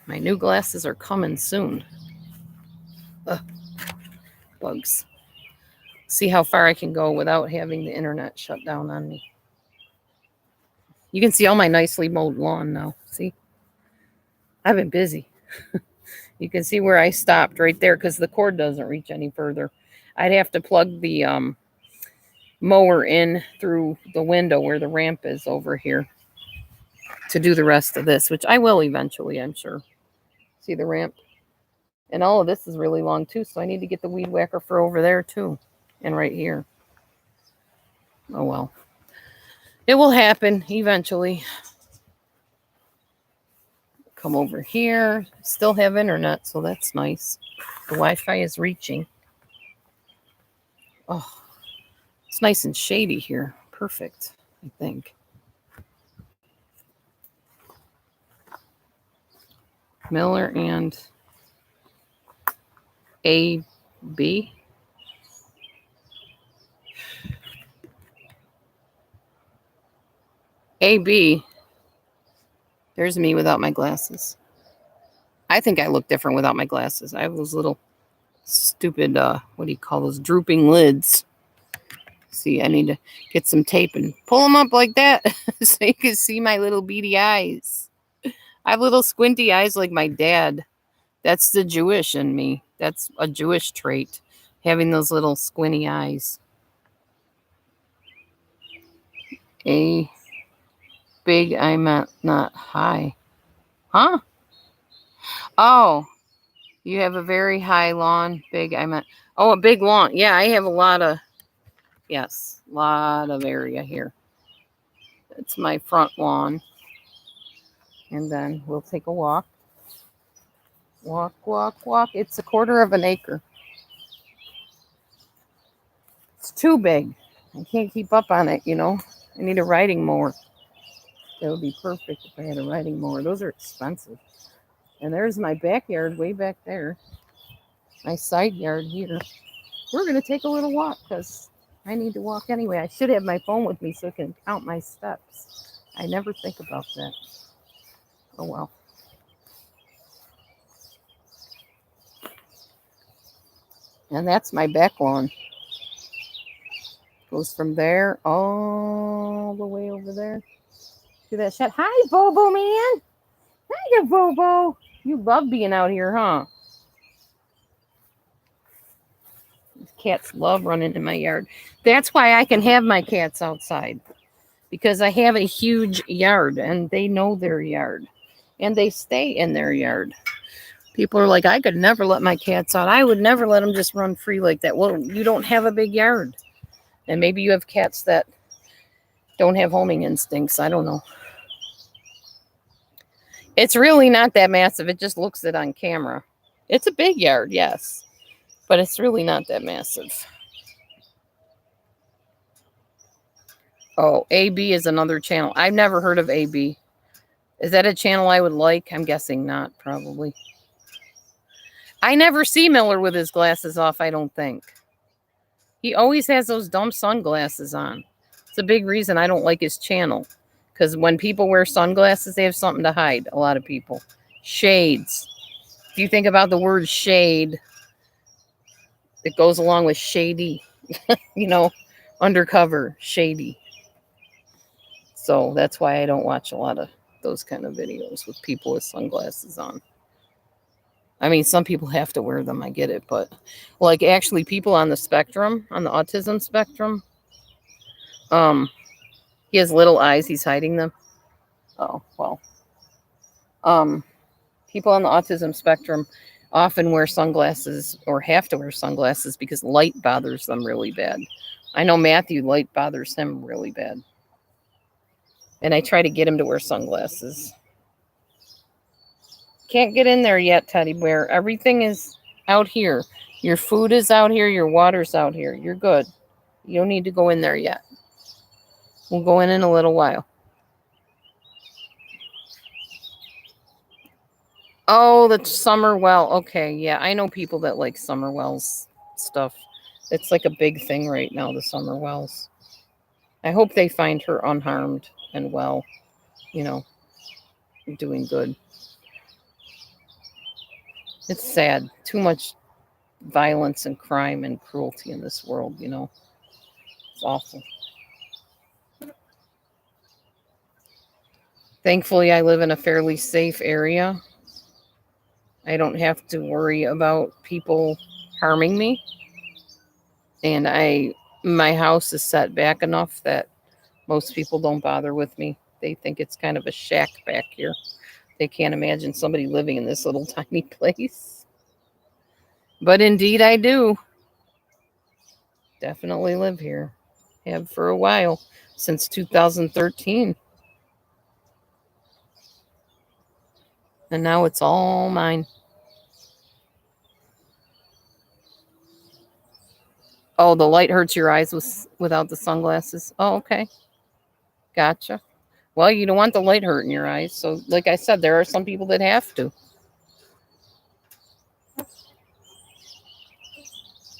My new glasses are coming soon. Ugh. Bugs. See how far I can go without having the internet shut down on me. You can see all my nicely mowed lawn now. See? I've been busy. You can see where I stopped right there because the cord doesn't reach any further. I'd have to plug the mower in through the window where the ramp is over here to do the rest of this, which I will eventually, I'm sure. See the ramp? And all of this is really long too, so I need to get the weed whacker for over there too. And right here. Oh well. It will happen eventually. Come over here. Still have internet, so that's nice. The Wi-Fi is reaching. Oh, it's nice and shady here. Perfect, I think. Miller and A.B. A.B. There's me without my glasses. I think I look different without my glasses. I have those little stupid, what do you call those, drooping lids. See, I need to get some tape and pull them up like that so you can see my little beady eyes. I have little squinty eyes like my dad. That's the Jewish in me. That's a Jewish trait, having those little squinty eyes. A big, I'm not high. Huh? Oh, you have a very high lawn. Big, oh, a big lawn. Yeah, I have a lot of, yes, a lot of area here. It's my front lawn. And then we'll take a walk. Walk, walk, walk. It's 1/4 of an acre. It's too big. I can't keep up on it, you know. I need a riding mower. That would be perfect if I had a riding mower. Those are expensive. And there's my backyard way back there. My side yard here. We're going to take a little walk because I need to walk anyway. I should have my phone with me so I can count my steps. I never think about that. Oh, well. And that's my back lawn. Goes from there all the way over there to that shed. Hi, Bobo, man. Hiya, Bobo. You love being out here, huh? Cats love running in my yard. That's why I can have my cats outside. Because I have a huge yard and they know their yard. And they stay in their yard. People are like, I could never let my cats out. I would never let them just run free like that. Well, you don't have a big yard. And maybe you have cats that don't have homing instincts. I don't know. It's really not that massive. It just looks it on camera. It's a big yard, yes. But it's really not that massive. Oh, AB is another channel. I've never heard of AB. Is that a channel I would like? I'm guessing not, probably. I never see Miller with his glasses off, I don't think. He always has those dumb sunglasses on. It's a big reason I don't like his channel. Because when people wear sunglasses, they have something to hide. A lot of people. Shades. If you think about the word shade, it goes along with shady. You know, undercover, shady. So that's why I don't watch a lot of those kind of videos with people with sunglasses on. I mean, some people have to wear them. I get it. But like actually people on the spectrum, on the autism spectrum, he has little eyes. He's hiding them. Oh, well. People on the autism spectrum often wear sunglasses or have to wear sunglasses because light bothers them really bad. I know Matthew, light bothers him really bad. And I try to get him to wear sunglasses. Can't get in there yet, Teddy Bear. Everything is out here. Your food is out here. Your water's out here. You're good. You don't need to go in there yet. We'll go in a little while. Oh, the summer well. Okay, yeah. I know people that like summer wells stuff. It's like a big thing right now, the summer wells. I hope they find her unharmed and well, you know, doing good. It's sad. Too much violence and crime and cruelty in this world, you know. It's awful. Thankfully, I live in a fairly safe area. I don't have to worry about people harming me. And my house is set back enough that most people don't bother with me. They think it's kind of a shack back here. They can't imagine somebody living in this little tiny place. But indeed, I do. Definitely live here. Have for a while, since 2013. And now it's all mine. Oh, the light hurts your eyes without the sunglasses. Oh, okay. Gotcha. Well, you don't want the light hurting your eyes. So, like I said, there are some people that have to.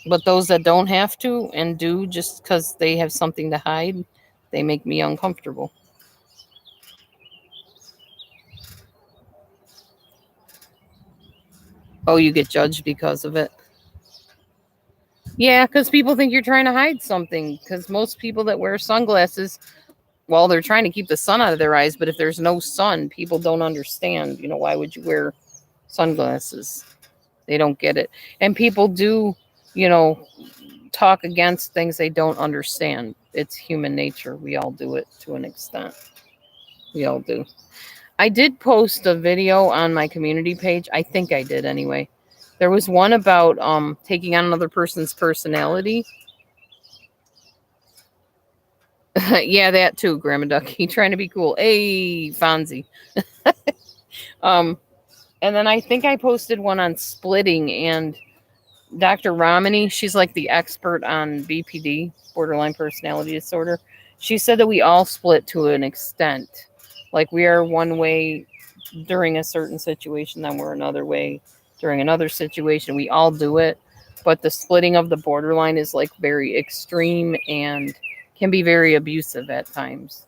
But those that don't have to and do just because they have something to hide, they make me uncomfortable. Oh, you get judged because of it. Yeah, because people think you're trying to hide something. Because most people that wear sunglasses, well, they're trying to keep the sun out of their eyes. But if there's no sun, people don't understand. You know, why would you wear sunglasses? They don't get it. And people do, you know, talk against things they don't understand. It's human nature. We all do it to an extent. We all do. I did post a video on my community page. I think I did anyway. There was one about taking on another person's personality. Yeah, that too, Grandma Ducky. Trying to be cool. Hey, Fonzie. And then I think I posted one on splitting, and Dr. Ramani, she's like the expert on BPD, borderline personality disorder. She said that we all split to an extent. Like we are one way during a certain situation, then we're another way during another situation. We all do it. But the splitting of the borderline is like very extreme and can be very abusive at times.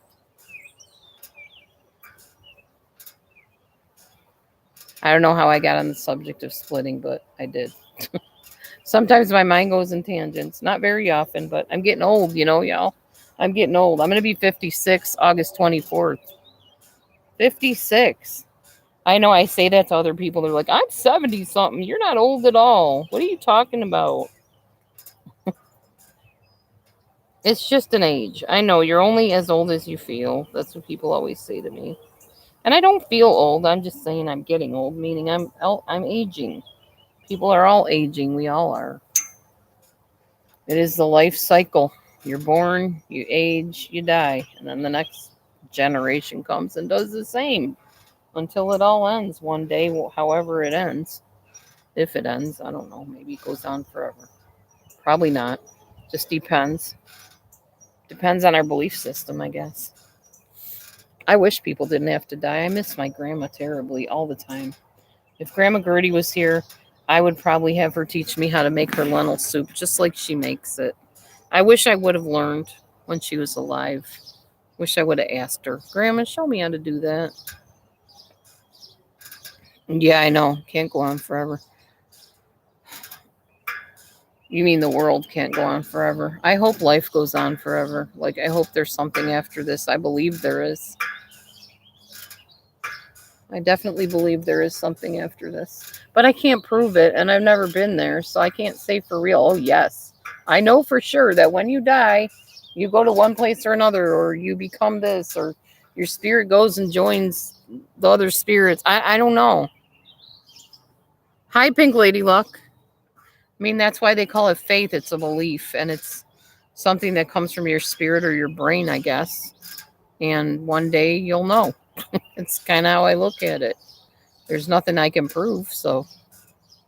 I don't know how I got on the subject of splitting, but I did. Sometimes my mind goes in tangents. Not very often, but I'm getting old, you know, y'all. I'm getting old. I'm going to be 56 August 24th. 56. I know I say that to other people. They're like, I'm 70 something. You're not old at all. What are you talking about? It's just an age. I know you're only as old as you feel. That's what people always say to me. And I don't feel old. I'm just saying I'm getting old, meaning I'm aging. People are all aging. We all are. It is the life cycle. You're born, you age, you die, and then the next generation comes and does the same until it all ends one day, however it ends. If it ends, I don't know. Maybe it goes on forever. Probably not. Just depends. Depends on our belief system, I guess. I wish people didn't have to die. I miss my grandma terribly all the time. If Grandma Gertie was here, I would probably have her teach me how to make her lentil soup just like she makes it. I wish I would have learned when she was alive. Wish I would have asked her, Grandma, show me how to do that. Yeah, I know. Can't go on forever. You mean the world can't go on forever? I hope life goes on forever. Like, I hope there's something after this. I believe there is. I definitely believe there is something after this. But I can't prove it, and I've never been there, so I can't say for real, oh, yes. I know for sure that when you die, you go to one place or another, or you become this, or your spirit goes and joins the other spirits. I don't know. Hi, Pink Lady Luck. I mean, that's why they call it faith. It's a belief, and it's something that comes from your spirit or your brain, I guess. And one day you'll know. It's kind of how I look at it. There's nothing I can prove, so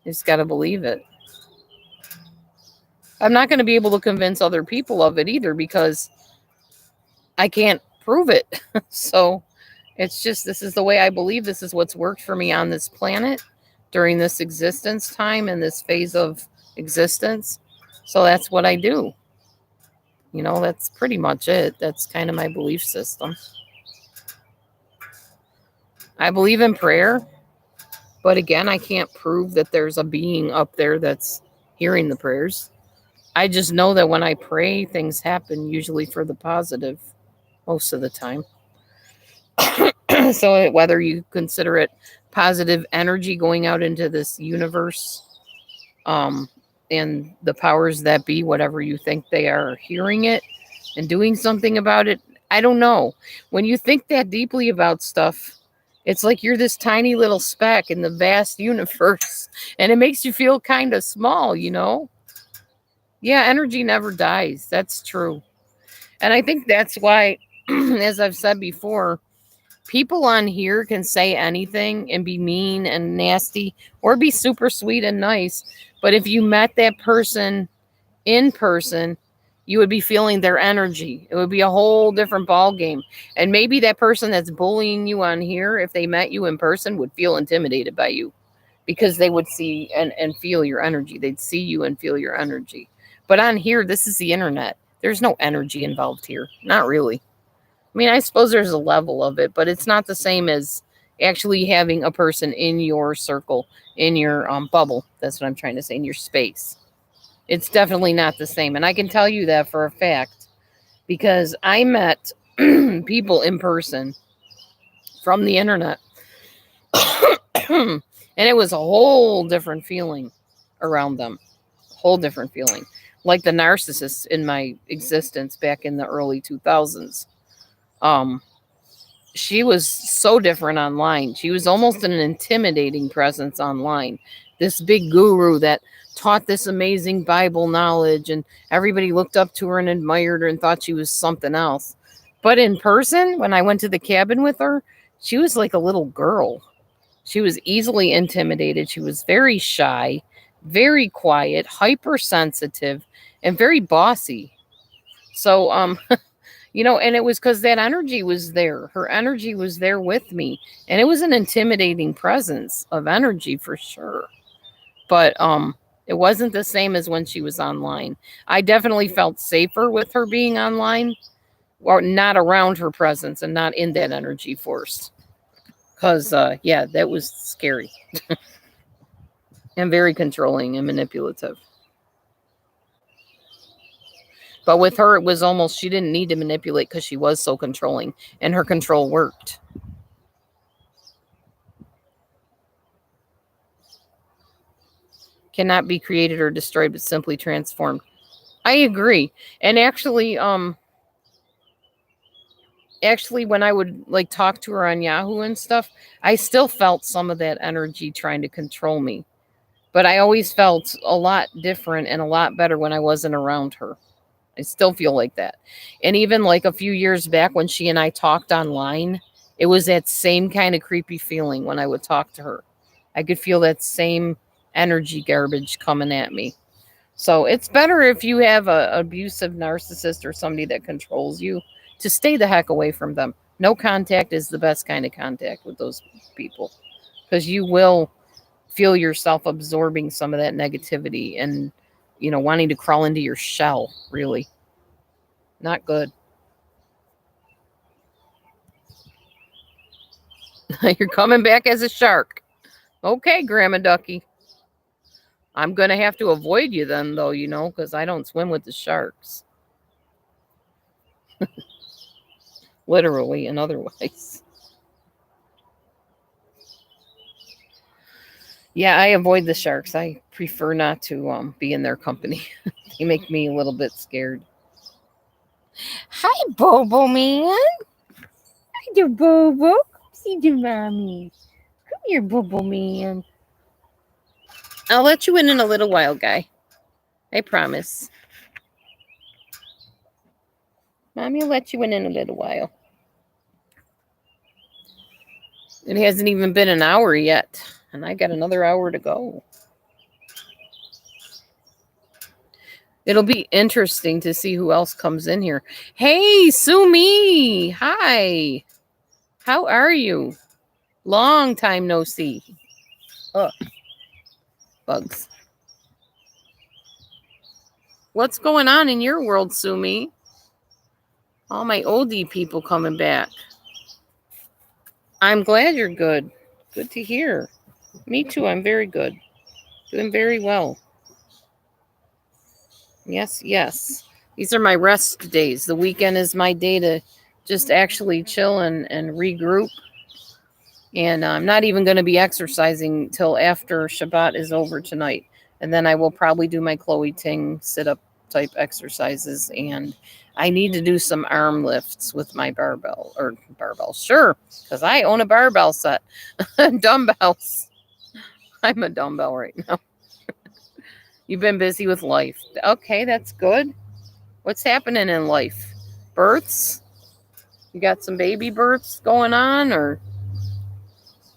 you just got to believe it. I'm not going to be able to convince other people of it either because I can't prove it. So it's just, this is the way I believe. This is what's worked for me on this planet during this existence time and this phase of existence. So that's what I do. You know, that's pretty much it. That's kind of my belief system. I believe in prayer, but again, I can't prove that there's a being up there that's hearing the prayers. I just know that when I pray, things happen, usually for the positive, most of the time. So, whether you consider it positive energy going out into this universe, um, and the powers that be, whatever you think they are, hearing it and doing something about it, I don't know. When you think that deeply about stuff, it's like you're this tiny little speck in the vast universe, and it makes you feel kind of small, you know? Yeah, energy never dies. That's true. And I think that's why, as I've said before, people on here can say anything and be mean and nasty or be super sweet and nice. But if you met that person in person, you would be feeling their energy. It would be a whole different ball game. And maybe that person that's bullying you on here, if they met you in person, would feel intimidated by you because they would see and feel your energy. They'd see you and feel your energy. But on here, this is the internet. There's no energy involved here. Not really. I mean, I suppose there's a level of it, but it's not the same as actually having a person in your circle, in your bubble. That's what I'm trying to say, in your space. It's definitely not the same. And I can tell you that for a fact because I met people in person from the internet. And it was a whole different feeling around them. Whole different feeling. Like the narcissist in my existence back in the early 2000s. She was so different online. She was almost an intimidating presence online. This big guru that taught this amazing Bible knowledge, and everybody looked up to her and admired her and thought she was something else. But in person, when I went to the cabin with her, she was like a little girl. She was easily intimidated. She was very shy, very quiet, hypersensitive, and very bossy. So, and it was because that energy was there. Her energy was there with me. And it was an intimidating presence of energy for sure. But it wasn't the same as when she was online. I definitely felt safer with her being online or not around her presence and not in that energy force. Because, yeah, that was scary and very controlling and manipulative. But with her, it was almost, she didn't need to manipulate because she was so controlling and her control worked. Cannot be created or destroyed, but simply transformed. I agree. And actually, actually, when I would like talk to her on Yahoo and stuff, I still felt some of that energy trying to control me. But I always felt a lot different and a lot better when I wasn't around her. I still feel like that. And even like a few years back when she and I talked online, it was that same kind of creepy feeling when I would talk to her. I could feel that same energy garbage coming at me. So it's better if you have a abusive narcissist or somebody that controls you to stay the heck away from them. No contact is the best kind of contact with those people because you will feel yourself absorbing some of that negativity and wanting to crawl into your shell, really. Not good. You're coming back as a shark. Okay, Grandma Ducky. I'm going to have to avoid you then, though, because I don't swim with the sharks. Literally and otherwise. Yeah, I avoid the sharks. I prefer not to be in their company. They make me a little bit scared. Hi, Bobo man. Hi there, Bobo. Come see the mommy. Come here, Bobo man. I'll let you in a little while, guy. I promise. Mommy will let you in a little while. It hasn't even been an hour yet, and I got another hour to go. It'll be interesting to see who else comes in here. Hey, Sumi. Hi. How are you? Long time no see. Oh, bugs. What's going on in your world, Sumi? All my oldie people coming back. I'm glad you're good. Good to hear. Me too. I'm very good. Doing very well. Yes, yes. These are my rest days. The weekend is my day to just actually chill and regroup. And I'm not even going to be exercising till after Shabbat is over tonight. And then I will probably do my Chloe Ting sit up type exercises. And I need to do some arm lifts with my barbell. Sure, because I own a barbell set. Dumbbells. I'm a dumbbell right now. You've been busy with life. Okay, that's good. What's happening in life? Births? You got some baby births going on or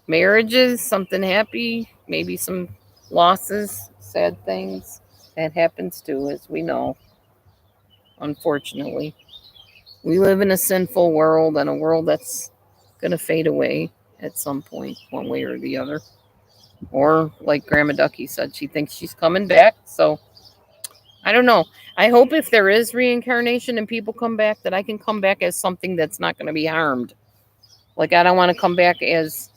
marriages, something happy, maybe some losses, sad things. That happens too, as we know, unfortunately. We live in a sinful world and a world that's going to fade away at some point, one way or the other. Or, like Grandma Ducky said, she thinks she's coming back. So, I don't know. I hope if there is reincarnation and people come back, that I can come back as something that's not going to be harmed. Like, I don't want to come back as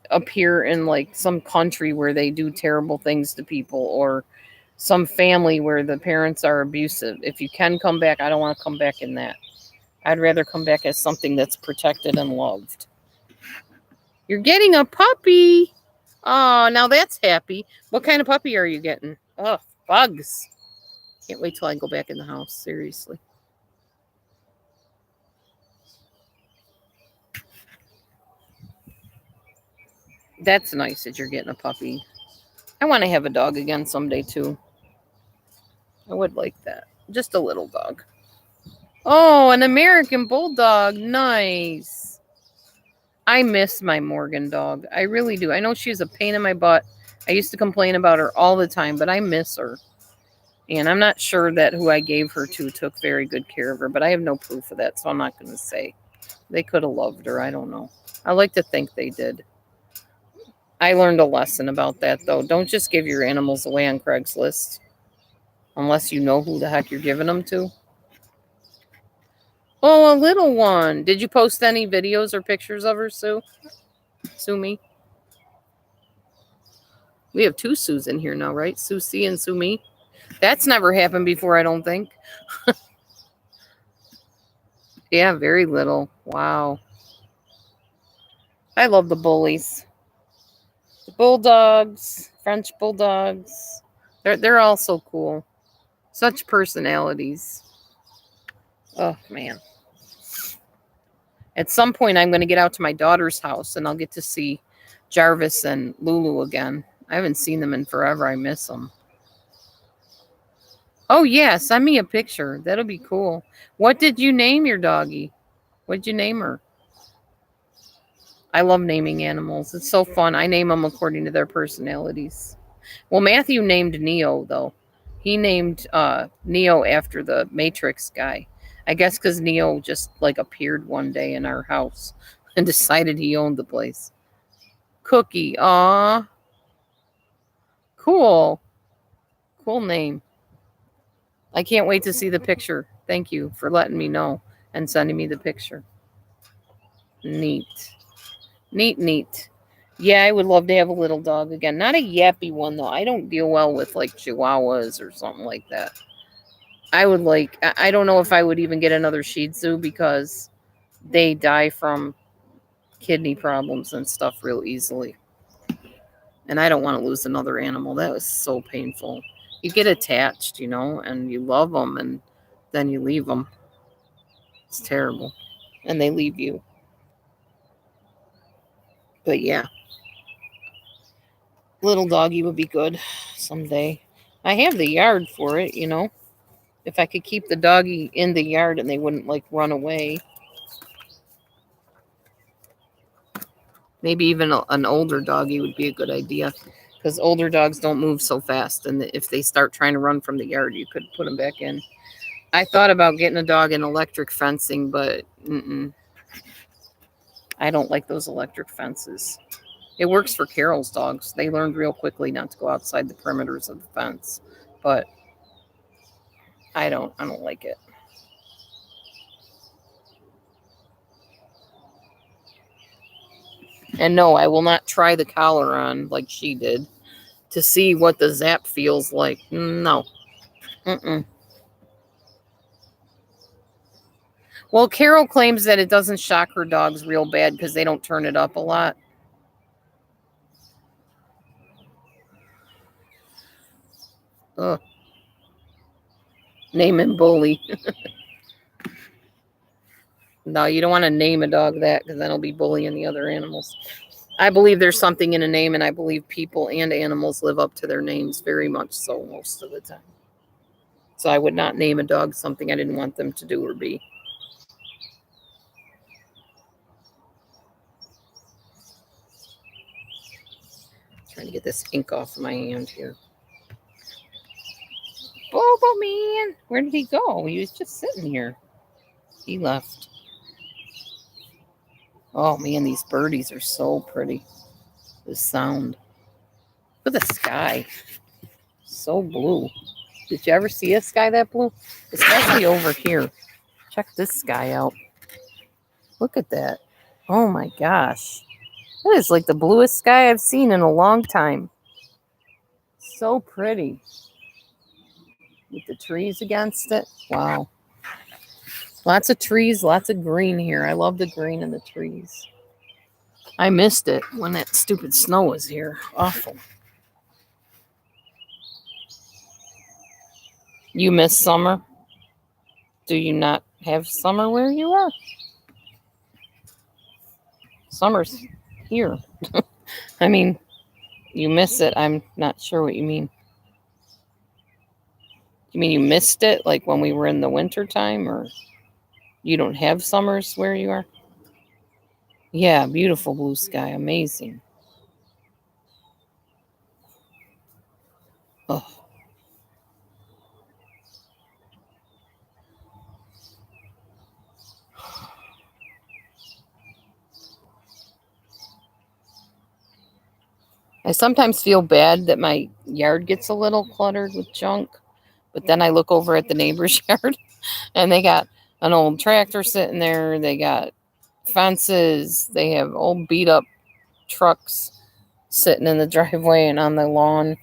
appear in like some country where they do terrible things to people or some family where the parents are abusive. If you can come back, I don't want to come back in that. I'd rather come back as something that's protected and loved. You're getting a puppy. Oh, now that's happy. What kind of puppy are you getting? Oh, bugs. Can't wait till I go back in the house. Seriously. That's nice that you're getting a puppy. I want to have a dog again someday too. I would like that. Just a little dog. Oh, an American bulldog. Nice. I miss my Morgan dog. I really do. I know she's a pain in my butt. I used to complain about her all the time, but I miss her. And I'm not sure that who I gave her to took very good care of her, but I have no proof of that, so I'm not going to say. They could have loved her. I don't know. I like to think they did. I learned a lesson about that, though. Don't just give your animals away on Craigslist unless you know who the heck you're giving them to. Oh, a little one. Did you post any videos or pictures of her, Sue? Sumi? We have two Sues in here now, right? Sue C and Sue Me. That's never happened before, I don't think. Yeah, very little. Wow. I love the bullies. The bulldogs, French bulldogs. They're all so cool. Such personalities. Oh man. At some point, I'm going to get out to my daughter's house and I'll get to see Jarvis and Lulu again. I haven't seen them in forever. I miss them. Oh, yeah. Send me a picture. That'll be cool. What did you name your doggie? What did you name her? I love naming animals. It's so fun. I name them according to their personalities. Well, Matthew named Neo, though. He named Neo after the Matrix guy. I guess because Neo just like appeared one day in our house and decided he owned the place. Cookie. Aw. Cool. Cool name. I can't wait to see the picture. Thank you for letting me know and sending me the picture. Neat. Neat, neat. Yeah, I would love to have a little dog again. Not a yappy one, though. I don't deal well with like chihuahuas or something like that. I don't know if I would even get another Shih Tzu because they die from kidney problems and stuff real easily. And I don't want to lose another animal. That was so painful. You get attached, and you love them and then you leave them. It's terrible. And they leave you. But yeah. Little doggy would be good someday. I have the yard for it, If I could keep the doggy in the yard and they wouldn't like run away. Maybe even an older doggy would be a good idea because older dogs don't move so fast. And if they start trying to run from the yard, you could put them back in. I thought about getting a dog in electric fencing, but I don't like those electric fences. It works for Carol's dogs. They learned real quickly not to go outside the perimeters of the fence. But I don't like it. And no, I will not try the collar on like she did to see what the zap feels like. No. Well, Carol claims that it doesn't shock her dogs real bad because they don't turn it up a lot. Ugh. Name him Bully. No, you don't want to name a dog that because then it'll be bullying the other animals. I believe there's something in a name, and I believe people and animals live up to their names very much so most of the time. So I would not name a dog something I didn't want them to do or be. Trying to get this ink off my hand here. Bobo man, where did he go? He was just sitting here. He left. Oh man, these birdies are so pretty. The sound. Look at the sky. So blue. Did you ever see a sky that blue? Especially over here. Check this sky out. Look at that. Oh my gosh. That is like the bluest sky I've seen in a long time. So pretty. With the trees against it. Wow. Lots of trees, lots of green here. I love the green in the trees. I missed it when that stupid snow was here. Awful. You miss summer? Do you not have summer where you are? Summer's here. I mean, you miss it. I'm not sure what you mean. You mean you missed it like when we were in the winter time, or you don't have summers where you are? Yeah, beautiful blue sky. Amazing. Oh. I sometimes feel bad that my yard gets a little cluttered with junk, but then I look over at the neighbor's yard and they got an old tractor sitting there. They got fences. They have old beat up trucks sitting in the driveway and on the lawn.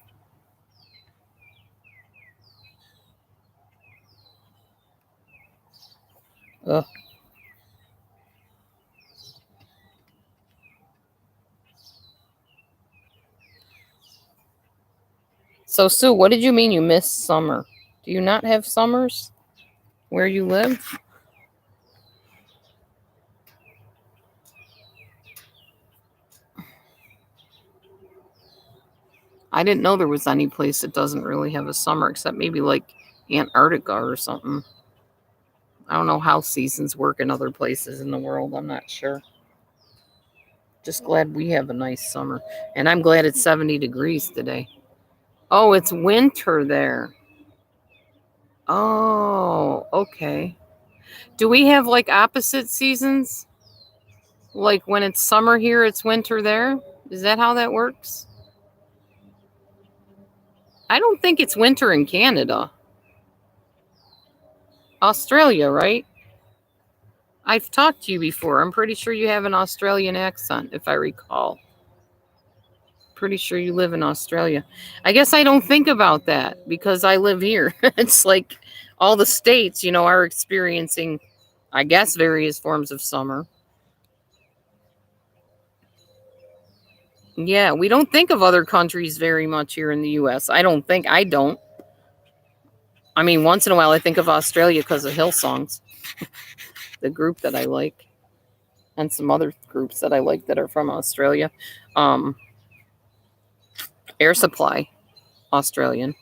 Ugh. So, Sue, what did you mean you missed summer? Do you not have summers where you live? I didn't know there was any place that doesn't really have a summer except maybe like Antarctica or something. I don't know how seasons work in other places in the world. I'm not sure. Just glad we have a nice summer. And I'm glad it's 70 degrees today. Oh, it's winter there. Oh, okay. Do we have like opposite seasons? Like when it's summer here, it's winter there? Is that how that works? I don't think it's winter in Canada. Australia, right? I've talked to you before. I'm pretty sure you have an Australian accent, if I recall. Pretty sure you live in Australia. I guess I don't think about that because I live here. It's like all the states, are experiencing, I guess, various forms of summer. Yeah, we don't think of other countries very much here in the US. I don't. I mean, once in a while I think of Australia because of Hillsongs, the group that I like, and some other groups that I like that are from Australia. Um, Air Supply, Australian.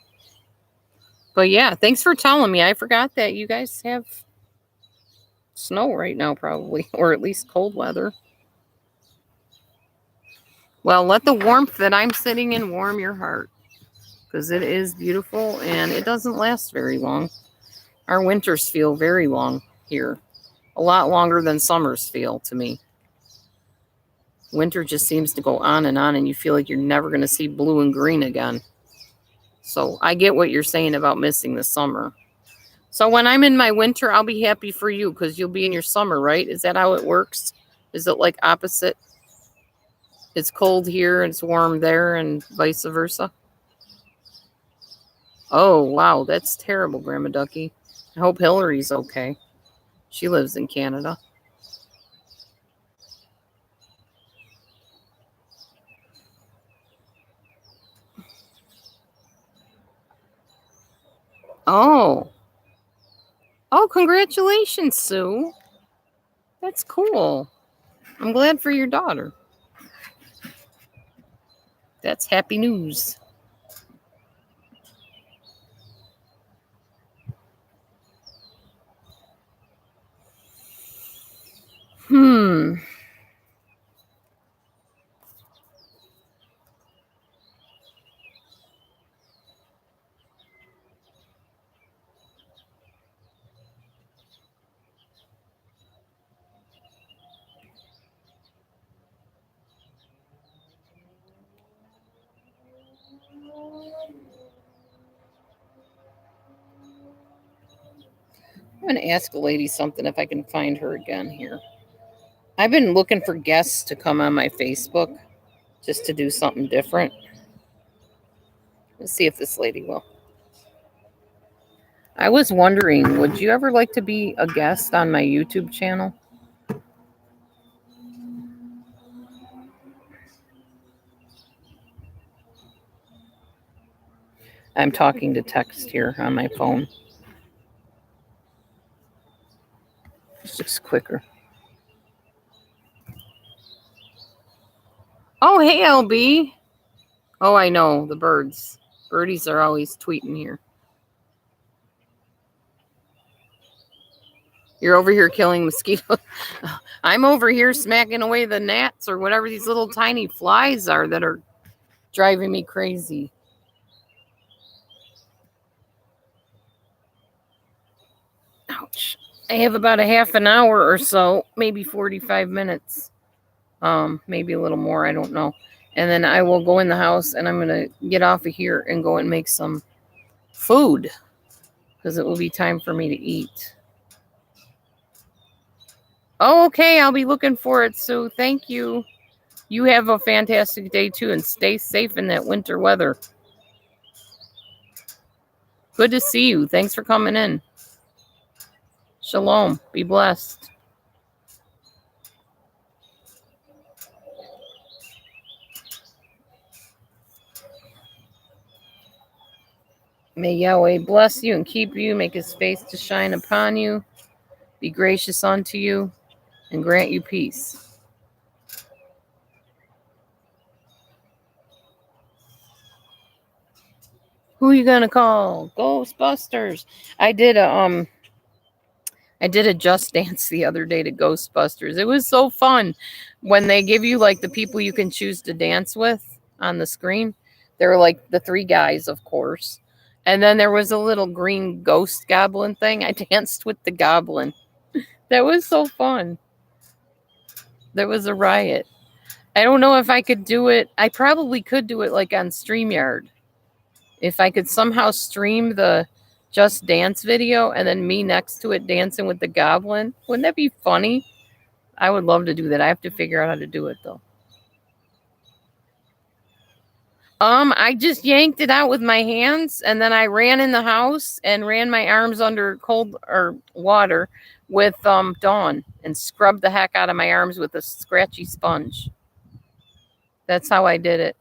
But yeah, thanks for telling me. I forgot that you guys have snow right now, probably, or at least cold weather. Well, let the warmth that I'm sitting in warm your heart because it is beautiful and it doesn't last very long. Our winters feel very long here, a lot longer than summers feel to me. Winter just seems to go on, and you feel like you're never going to see blue and green again. So I get what you're saying about missing the summer. So when I'm in my winter, I'll be happy for you because you'll be in your summer, right? Is that how it works? Is it like opposite? It's cold here and it's warm there and vice versa? Oh, wow. That's terrible, Grandma Ducky. I hope Hillary's okay. She lives in Canada. Oh. Oh, congratulations, Sue. That's cool. I'm glad for your daughter. That's happy news. Hmm. I'm going to ask a lady something if I can find her again here. I've been looking for guests to come on my Facebook just to do something different. Let's see if this lady will. I was wondering, would you ever like to be a guest on my YouTube channel? I'm talking to text here on my phone. It's just quicker. Oh, hey, LB. Oh, I know, the birds. Birdies are always tweeting here. You're over here killing mosquitoes. I'm over here smacking away the gnats or whatever these little tiny flies are that are driving me crazy. Ouch. I have about a half an hour or so, maybe 45 minutes. Maybe a little more, I don't know. And then I will go in the house and I'm going to get off of here and go and make some food because it will be time for me to eat. Oh, okay. I'll be looking for it, Sue. Thank you. You have a fantastic day too and stay safe in that winter weather. Good to see you. Thanks for coming in. Shalom. Be blessed. May Yahweh bless you and keep you, make his face to shine upon you, be gracious unto you, and grant you peace. Who you gonna call? Ghostbusters. I did a Just Dance the other day to Ghostbusters. It was so fun when they give you like the people you can choose to dance with on the screen. There were like the three guys, of course. And then there was a little green ghost goblin thing. I danced with the goblin. That was so fun. There was a riot. I don't know if I could do it. I probably could do it like on StreamYard. If I could somehow stream the Just Dance video and then me next to it dancing with the goblin, wouldn't that be funny? I would love to do that. I have to figure out how to do it though. I just yanked it out with my hands and then I ran in the house and ran my arms under cold or water with Dawn and scrubbed the heck out of my arms with a scratchy sponge. That's how I did it.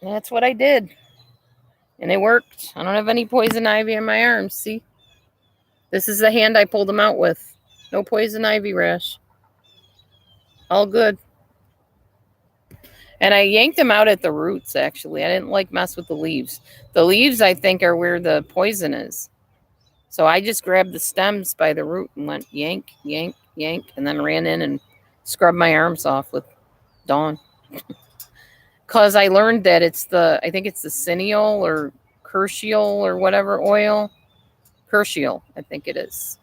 That's what I did. And it worked. I don't have any poison ivy in my arms, see? This is the hand I pulled them out with. No poison ivy rash. All good. And I yanked them out at the roots, actually. I didn't like mess with the leaves. The leaves, I think, are where the poison is. So I just grabbed the stems by the root and went yank, yank, yank, and then ran in and scrubbed my arms off with Dawn. Because I learned that I think it's the cineol or crucial or whatever oil. Crucial, I think it is.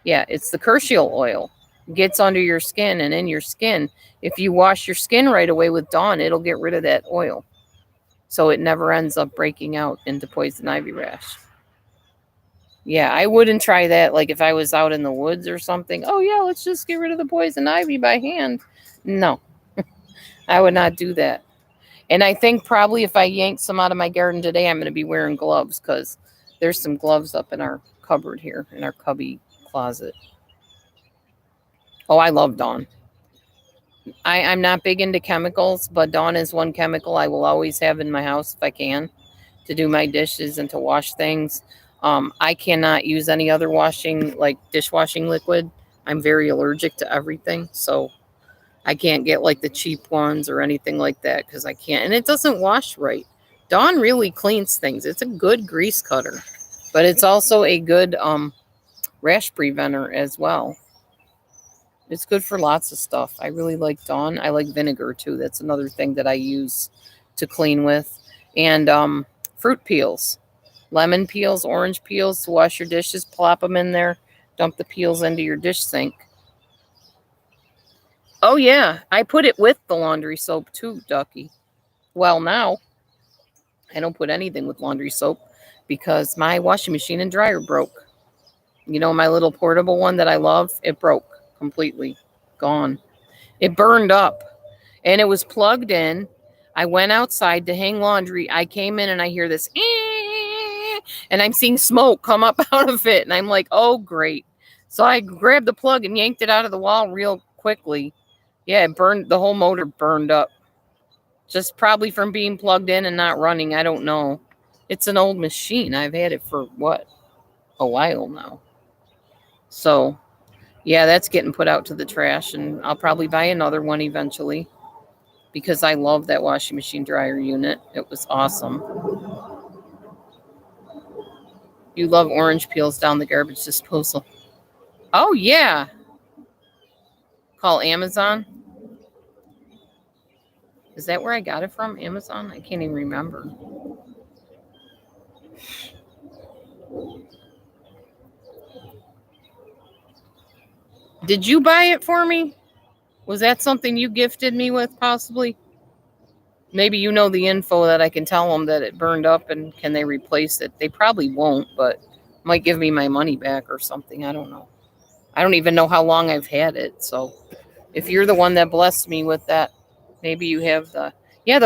Yeah, it's the crucial oil. Gets under your skin and in your skin. If you wash your skin right away with Dawn, it'll get rid of that oil. So it never ends up breaking out into poison ivy rash. Yeah, I wouldn't try that like if I was out in the woods or something. Oh yeah, let's just get rid of the poison ivy by hand. No, I would not do that. And I think probably if I yank some out of my garden today, I'm going to be wearing gloves because there's some gloves up in our cupboard here, in our cubby closet. Oh, I love Dawn. I'm not big into chemicals, but Dawn is one chemical I will always have in my house if I can to do my dishes and to wash things. I cannot use any other washing, like dishwashing liquid. I'm very allergic to everything. So I can't get like the cheap ones or anything like that because I can't. And it doesn't wash right. Dawn really cleans things. It's a good grease cutter, but it's also a good rash preventer as well. It's good for lots of stuff. I really like Dawn. I like vinegar too. That's another thing that I use to clean with. And fruit peels, lemon peels, orange peels to wash your dishes. Plop them in there. Dump the peels into your dish sink. Oh, yeah. I put it with the laundry soap too, Ducky. Well, now I don't put anything with laundry soap because my washing machine and dryer broke. You know, my little portable one that I love, it broke completely. Gone. It burned up and it was plugged in. I went outside to hang laundry. I came in and I hear this, and I'm seeing smoke come up out of it. And I'm like, oh, great. So I grabbed the plug and yanked it out of the wall real quickly. Yeah, it burned. The whole motor burned up. Just probably from being plugged in and not running. I don't know. It's an old machine. I've had it for what? A while now. So, yeah, that's getting put out to the trash. And I'll probably buy another one eventually because I love that washing machine dryer unit. It was awesome. You love orange peels down the garbage disposal. Oh, yeah. Call Amazon. Is that where I got it from? Amazon? I can't even remember. Did you buy it for me? Was that something you gifted me with, possibly? Maybe you know the info that I can tell them that it burned up and can they replace it? They probably won't, but might give me my money back or something. I don't know. I don't even know how long I've had it. So if you're the one that blessed me with that, maybe you have the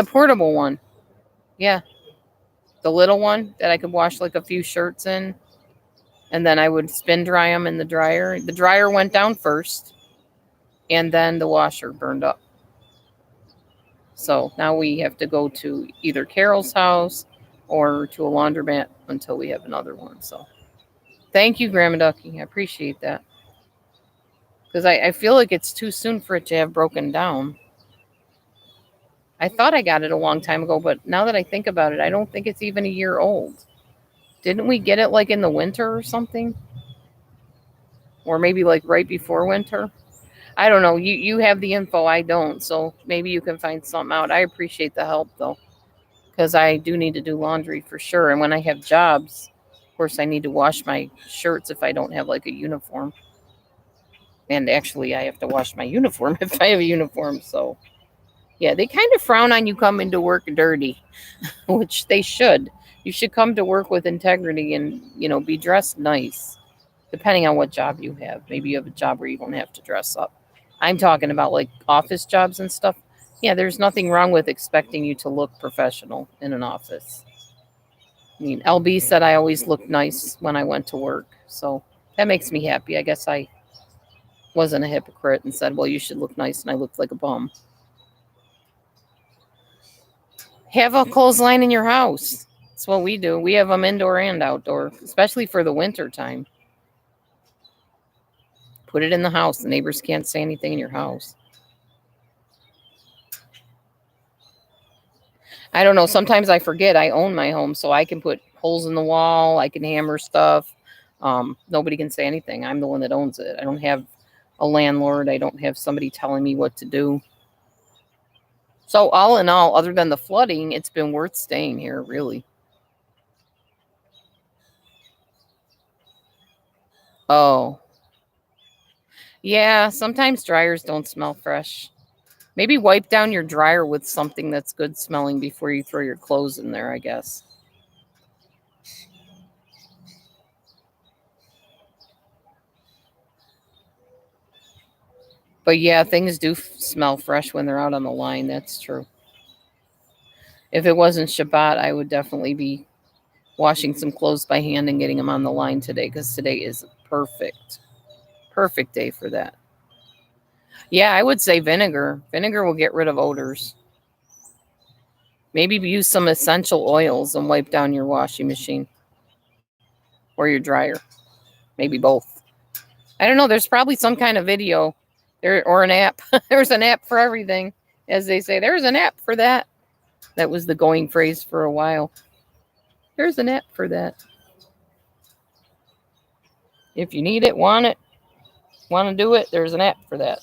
portable one. Yeah, the little one that I could wash like a few shirts in. And then I would spin dry them in the dryer. The dryer went down first, and then the washer burned up. So now we have to go to either Carol's house or to a laundromat until we have another one. So thank you, Grandma Ducky. I appreciate that. Because I feel like it's too soon for it to have broken down. I thought I got it a long time ago, but now that I think about it, I don't think it's even a year old. Didn't we get it like in the winter or something? Or maybe like right before winter? I don't know. You have the info, I don't. So maybe you can find something out. I appreciate the help though, because I do need to do laundry for sure. And when I have jobs, of course, I need to wash my shirts if I don't have like a uniform. And actually, I have to wash my uniform if I have a uniform. So yeah, they kind of frown on you coming to work dirty, which they should. You should come to work with integrity and, be dressed nice, depending on what job you have. Maybe you have a job where you don't have to dress up. I'm talking about like office jobs and stuff. Yeah, there's nothing wrong with expecting you to look professional in an office. I mean, LB said I always looked nice when I went to work. So that makes me happy. I guess I wasn't a hypocrite and said, well, you should look nice. And I looked like a bum. Have a clothesline in your house. That's what we do. We have them indoor and outdoor, especially for the winter time. Put it in the house. The neighbors can't say anything in your house. I don't know. Sometimes I forget I own my home, so I can put holes in the wall. I can hammer stuff. Nobody can say anything. I'm the one that owns it. I don't have a landlord. I don't have somebody telling me what to do. So all in all, other than the flooding, it's been worth staying here, really. Oh, yeah. Sometimes dryers don't smell fresh. Maybe wipe down your dryer with something that's good smelling before you throw your clothes in there, I guess. But yeah, things do smell fresh when they're out on the line. That's true. If it wasn't Shabbat, I would definitely be washing some clothes by hand and getting them on the line today because today is perfect. Perfect day for that. Yeah, I would say vinegar. Vinegar will get rid of odors. Maybe use some essential oils and wipe down your washing machine or your dryer. Maybe both. I don't know. There's probably some kind of video there or an app. There's an app for everything, as they say. There's an app for that. That was the going phrase for a while. There's an app for that. If you need it, want to do it, there's an app for that.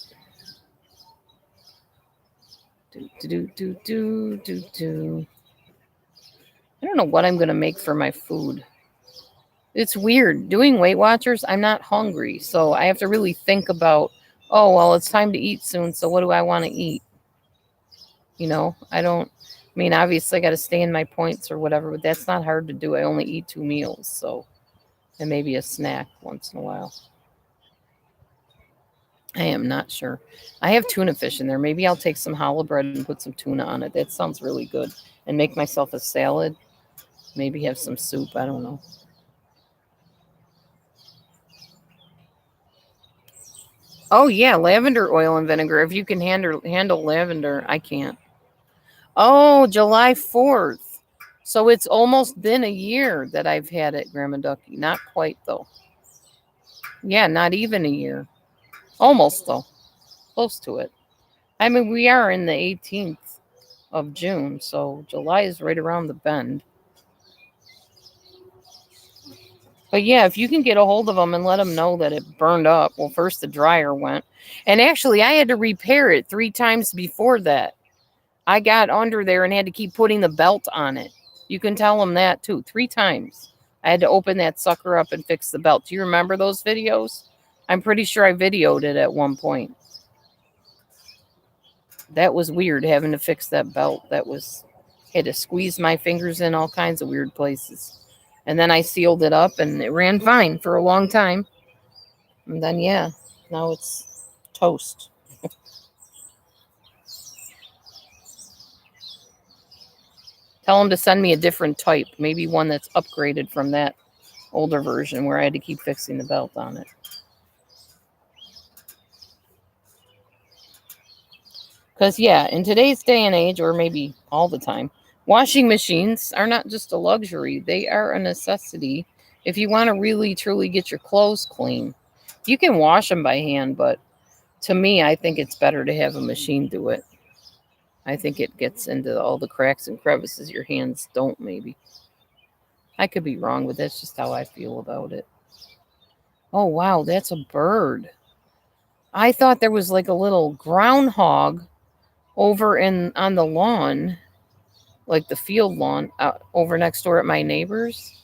Do. I don't know what I'm going to make for my food. It's weird. Doing Weight Watchers, I'm not hungry. So I have to really think about, oh, well, it's time to eat soon. So what do I want to eat? I mean, obviously I got to stay in my points or whatever, but that's not hard to do. I only eat 2 meals. So, and maybe a snack once in a while. I am not sure. I have tuna fish in there. Maybe I'll take some challah bread and put some tuna on it. That sounds really good. And make myself a salad. Maybe have some soup. I don't know. Oh, yeah, lavender oil and vinegar. If you can handle lavender, I can't. Oh, July 4th. So it's almost been a year that I've had it, Grandma Ducky. Not quite, though. Yeah, not even a year. Almost, though. Close to it. I mean, we are in the 18th of June, so July is right around the bend. But yeah, if you can get a hold of them and let them know that it burned up. Well, first the dryer went. And actually, I had to repair it 3 times before that. I got under there and had to keep putting the belt on it. You can tell them that too. 3 times. I had to open that sucker up and fix the belt. Do you remember those videos? I'm pretty sure I videoed it at one point. That was weird having to fix that belt. Had to squeeze my fingers in all kinds of weird places. And then I sealed it up and it ran fine for a long time. And then, yeah, now it's toast. Tell them to send me a different type, maybe one that's upgraded from that older version where I had to keep fixing the belt on it. Because, yeah, in today's day and age, or maybe all the time, washing machines are not just a luxury. They are a necessity if you want to really, truly get your clothes clean. You can wash them by hand, but to me, I think it's better to have a machine do it. I think it gets into all the cracks and crevices your hands don't, maybe. I could be wrong, but that's just how I feel about it. Oh, wow, that's a bird. I thought there was like a little groundhog over on the lawn, like the field lawn, over next door at my neighbor's.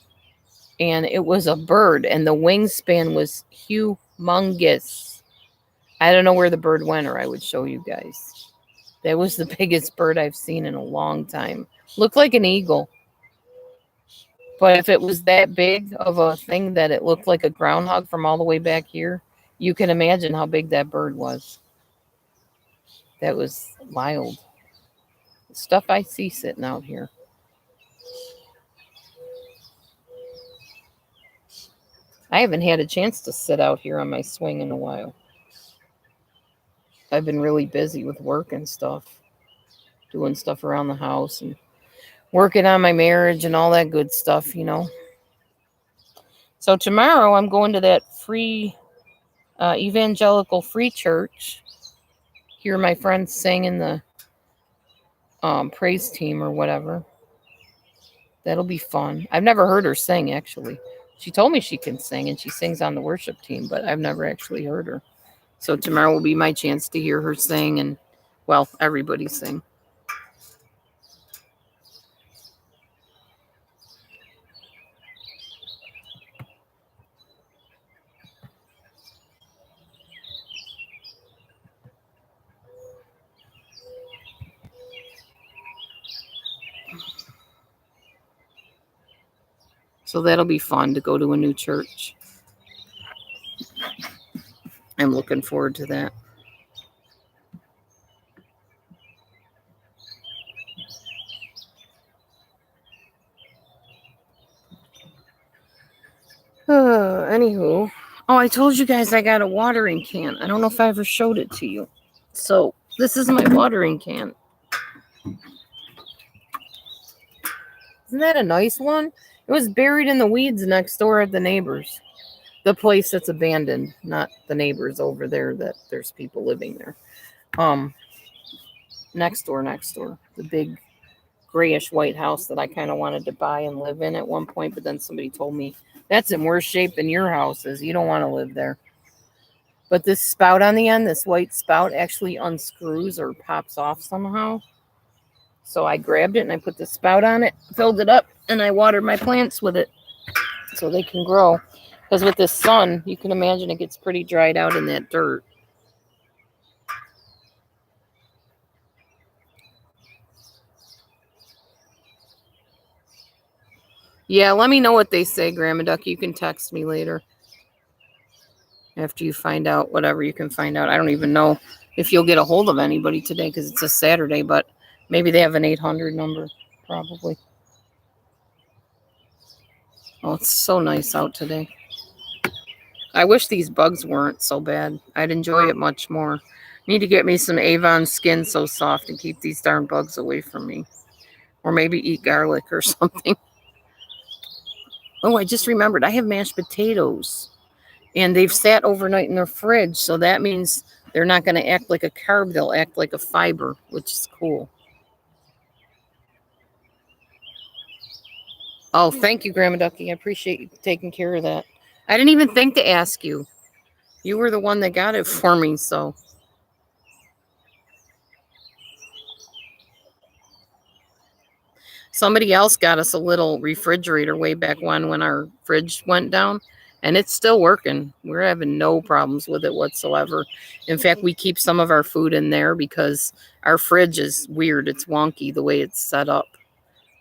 And it was a bird, and the wingspan was humongous. I don't know where the bird went, or I would show you guys. That was the biggest bird I've seen in a long time. Looked like an eagle. But if it was that big of a thing that it looked like a groundhog from all the way back here, you can imagine how big that bird was. That was wild. The stuff I see sitting out here. I haven't had a chance to sit out here on my swing in a while. I've been really busy with work and stuff, doing stuff around the house and working on my marriage and all that good stuff, you know. So tomorrow I'm going to that free evangelical free church. Hear my friends sing in the praise team or whatever. That'll be fun. I've never heard her sing, actually. She told me she can sing, and she sings on the worship team, but I've never actually heard her. So tomorrow will be my chance to hear her sing and, well, everybody sing. So that'll be fun to go to a new church. I'm looking forward to that. Anywho, oh, I told you guys I got a watering can. I don't know if I ever showed it to you. So this is my watering can. Isn't that a nice one? It was buried in the weeds next door at the neighbors. The place that's abandoned, not the neighbors over there that there's people living there. Next door. The big grayish white house that I kind of wanted to buy and live in at one point, but then somebody told me that's in worse shape than your house is. You don't want to live there. But this spout on the end, this white spout, actually unscrews or pops off somehow. So I grabbed it and I put the spout on it, filled it up, and I watered my plants with it so they can grow. Because with this sun, you can imagine it gets pretty dried out in that dirt. Yeah, let me know what they say, Grandma Duck. You can text me later. After you find out whatever you can find out. I don't even know if you'll get a hold of anybody today because it's a Saturday, but maybe they have an 800 number, probably. Oh, it's so nice out today. I wish these bugs weren't so bad. I'd enjoy it much more. Need to get me some Avon Skin So Soft and keep these darn bugs away from me. Or maybe eat garlic or something. Oh, I just remembered. I have mashed potatoes. And they've sat overnight in their fridge. So that means they're not going to act like a carb. They'll act like a fiber, which is cool. Oh, thank you, Grandma Ducky. I appreciate you taking care of that. I didn't even think to ask you. You were the one that got it for me, so. Somebody else got us a little refrigerator way back when our fridge went down, and it's still working. We're having no problems with it whatsoever. In fact, we keep some of our food in there because our fridge is weird. It's wonky the way it's set up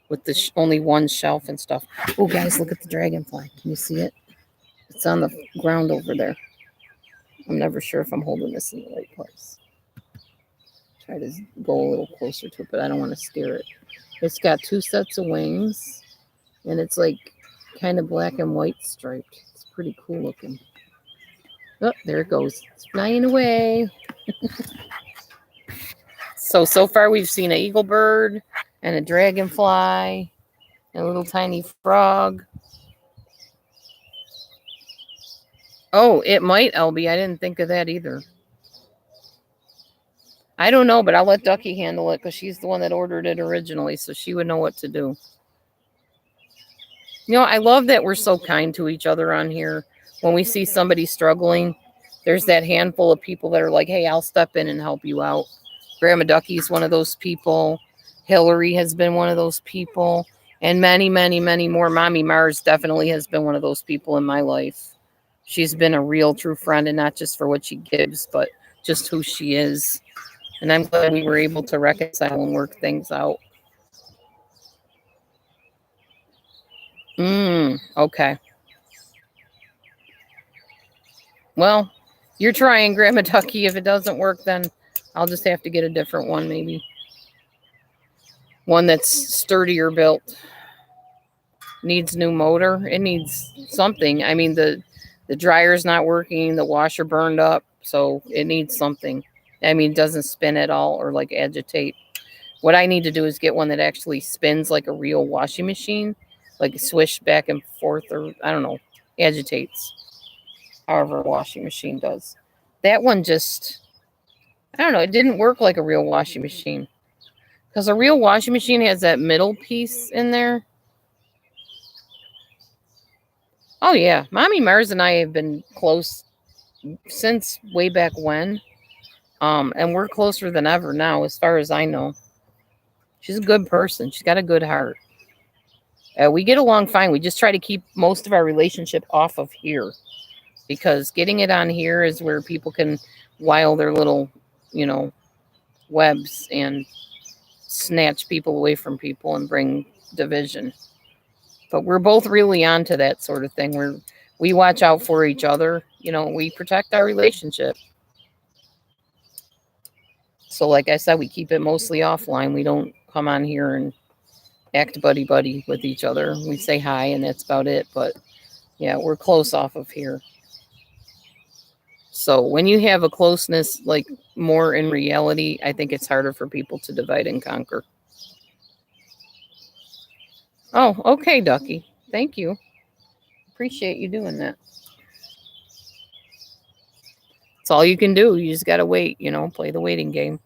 with the only one shelf and stuff. Oh, guys, look at the dragonfly. Can you see it? It's on the ground over there. I'm never sure if I'm holding this in the right place. Try to go a little closer to it, but I don't want to scare it. It's got two sets of wings, and it's like kind of black and white striped. It's pretty cool looking. Oh, there it goes. It's flying away. So far we've seen an eagle bird and a dragonfly and a little tiny frog. Oh, it might, LB. I didn't think of that either. I don't know, but I'll let Ducky handle it because she's the one that ordered it originally, so she would know what to do. You know, I love that we're so kind to each other on here. When we see somebody struggling, there's that handful of people that are like, hey, I'll step in and help you out. Grandma Ducky's one of those people. Hillary has been one of those people. And many, many, many more. Mommy Mars definitely has been one of those people in my life. She's been a real true friend, and not just for what she gives, but just who she is. And I'm glad we were able to reconcile and work things out. Okay. Well, you're trying, Grandma Ducky. If it doesn't work, then I'll just have to get a different one, maybe. One that's sturdier built. Needs new motor. It needs something. I mean, the dryer's not working. The washer burned up, so it needs something. I mean, it doesn't spin at all or like agitate. What I need to do is get one that actually spins like a real washing machine, like swish back and forth, or I don't know, agitates. However, a washing machine does. That one just, I don't know, it didn't work like a real washing machine. Because a real washing machine has that middle piece in there. Oh, yeah. Mommy Mars and I have been close since way back when. And we're closer than ever now, as far as I know. She's a good person. She's got a good heart. We get along fine. We just try to keep most of our relationship off of here. Because getting it on here is where people can wile their little, you know, webs and snatch people away from people and bring division. But we're both really onto that sort of thing. We watch out for each other. You know, we protect our relationship. So, like I said, we keep it mostly offline. We don't come on here and act buddy buddy with each other. We say hi, and that's about it. But yeah, we're close off of here. So when you have a closeness like more in reality, I think it's harder for people to divide and conquer. Oh, okay, Ducky. Thank you. Appreciate you doing that. It's all you can do. You just got to wait, you know, play the waiting game.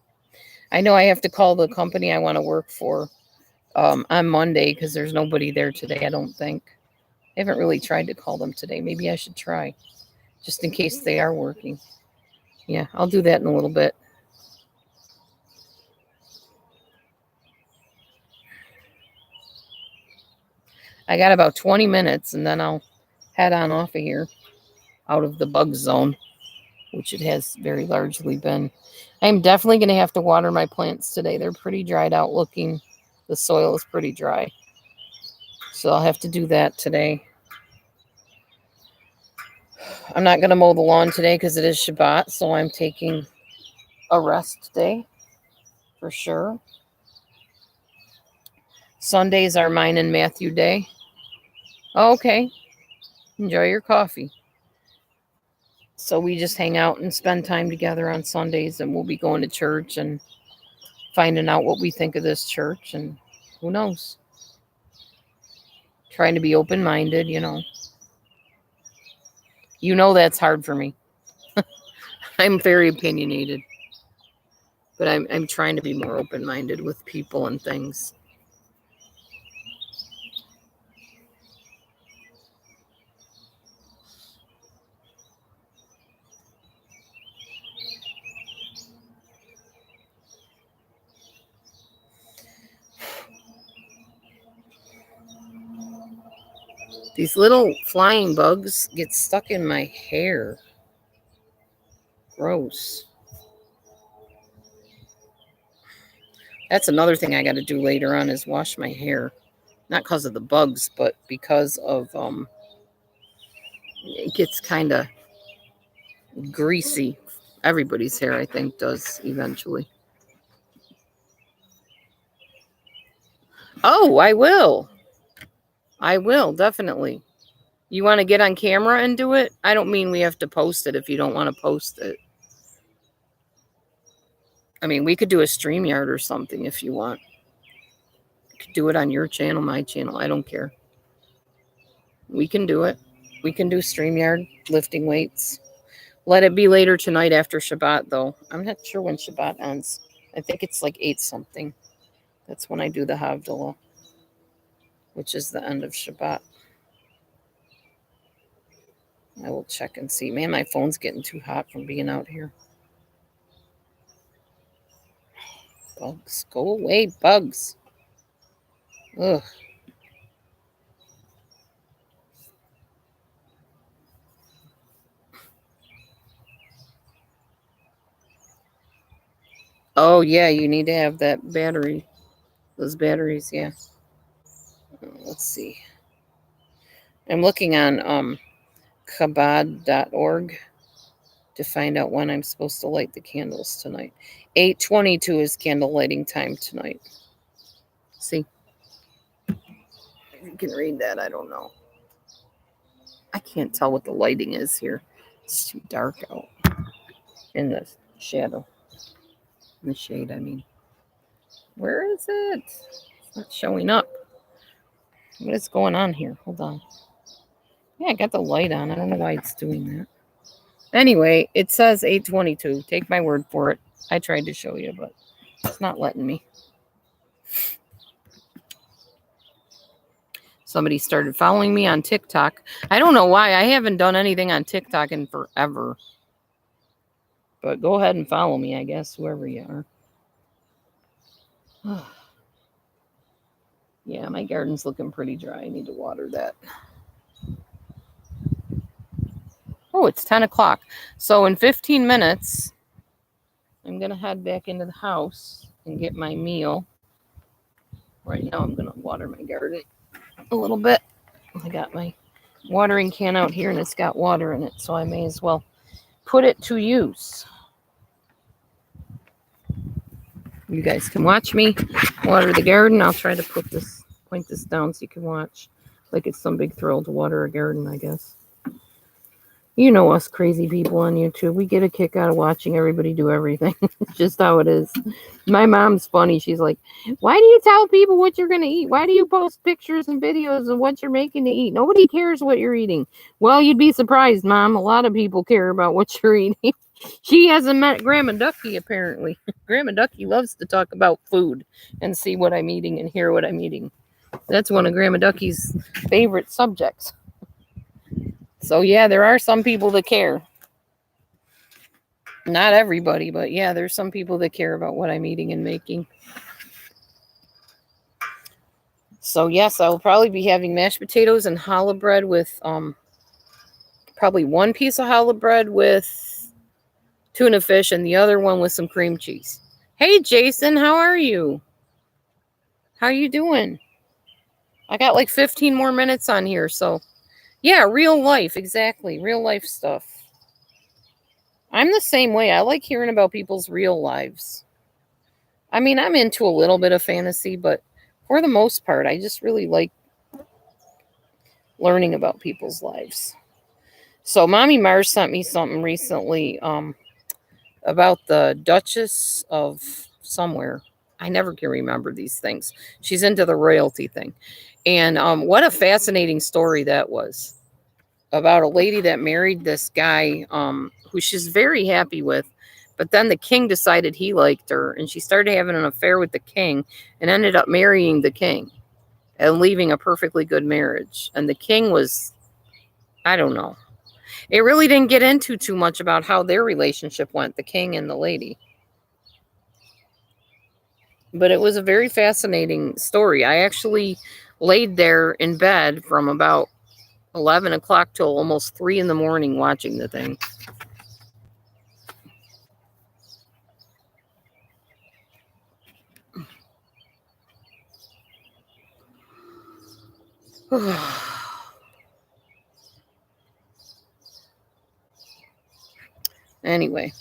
I know I have to call the company I want to work for on Monday because there's nobody there today, I don't think. I haven't really tried to call them today. Maybe I should try just in case they are working. Yeah, I'll do that in a little bit. I got about 20 minutes and then I'll head on off of here out of the bug zone, which it has very largely been. I'm definitely going to have to water my plants today. They're pretty dried out looking. The soil is pretty dry. So I'll have to do that today. I'm not going to mow the lawn today because it is Shabbat, so I'm taking a rest day for sure. Sundays are mine and Matthew day. Oh, okay. Enjoy your coffee. So we just hang out and spend time together on Sundays, and we'll be going to church and finding out what we think of this church, and who knows? Trying to be open-minded, you know. You know that's hard for me. I'm very opinionated, but I'm trying to be more open-minded with people and things. These little flying bugs get stuck in my hair. Gross. That's another thing I got to do later on is wash my hair. Not because of the bugs, but because of it gets kind of greasy. Everybody's hair, I think, does eventually. Oh, I will. I will, definitely. You want to get on camera and do it? I don't mean we have to post it if you don't want to post it. I mean, we could do a StreamYard or something if you want. You could do it on your channel, my channel. I don't care. We can do it. We can do StreamYard, lifting weights. Let it be later tonight after Shabbat, though. I'm not sure when Shabbat ends. I think it's like 8 something. That's when I do the Havdalah, which is the end of Shabbat. I will check and see. Man, my phone's getting too hot from being out here. Bugs. Go away, bugs. Ugh. Oh, yeah, you need to have that battery. Those batteries, yeah. Let's see. I'm looking on Chabad.org to find out when I'm supposed to light the candles tonight. 8:22 is candle lighting time tonight. See? If you can read that, I don't know. I can't tell what the lighting is here. It's too dark out. In the shadow. In the shade, I mean. Where is it? It's not showing up. What is going on here? Hold on. Yeah, I got the light on. I don't know why it's doing that. Anyway, it says 8:22. Take my word for it. I tried to show you, but it's not letting me. Somebody started following me on TikTok. I don't know why. I haven't done anything on TikTok in forever. But go ahead and follow me, I guess, whoever you are. Yeah, my garden's looking pretty dry. I need to water that. Oh, it's 10 o'clock. So in 15 minutes, I'm going to head back into the house and get my meal. Right now, I'm going to water my garden a little bit. I got my watering can out here, and it's got water in it, so I may as well put it to use. You guys can watch me water the garden. I'll try to point this down so you can watch. Like it's some big thrill to water a garden, I guess. You know us crazy people on YouTube. We get a kick out of watching everybody do everything. It's just how it is. My mom's funny. She's like, why do you tell people what you're going to eat? Why do you post pictures and videos of what you're making to eat? Nobody cares what you're eating. Well, you'd be surprised, Mom. A lot of people care about what you're eating. She hasn't met Grandma Ducky, apparently. Grandma Ducky loves to talk about food and see what I'm eating and hear what I'm eating. That's one of Grandma Ducky's favorite subjects. So, yeah, there are some people that care. Not everybody, but yeah, there's some people that care about what I'm eating and making. So, yes, I'll probably be having mashed potatoes and challah bread with probably one piece of challah bread with tuna fish and the other one with some cream cheese. Hey, Jason, how are you? How you doing? I got like 15 more minutes on here, so yeah, real life, exactly, real life stuff. I'm the same way. I like hearing about people's real lives. I mean, I'm into a little bit of fantasy, but for the most part, I just really like learning about people's lives. So Mommy Mars sent me something recently about the Duchess of somewhere. I never can remember these things. She's into the royalty thing. And what a fascinating story that was about a lady that married this guy who she's very happy with. But then the king decided he liked her, and she started having an affair with the king and ended up marrying the king and leaving a perfectly good marriage. And the king was, I don't know. It really didn't get into too much about how their relationship went, the king and the lady. But it was a very fascinating story. I actually laid there in bed from about 11 o'clock till almost 3 in the morning watching the thing. Anyway,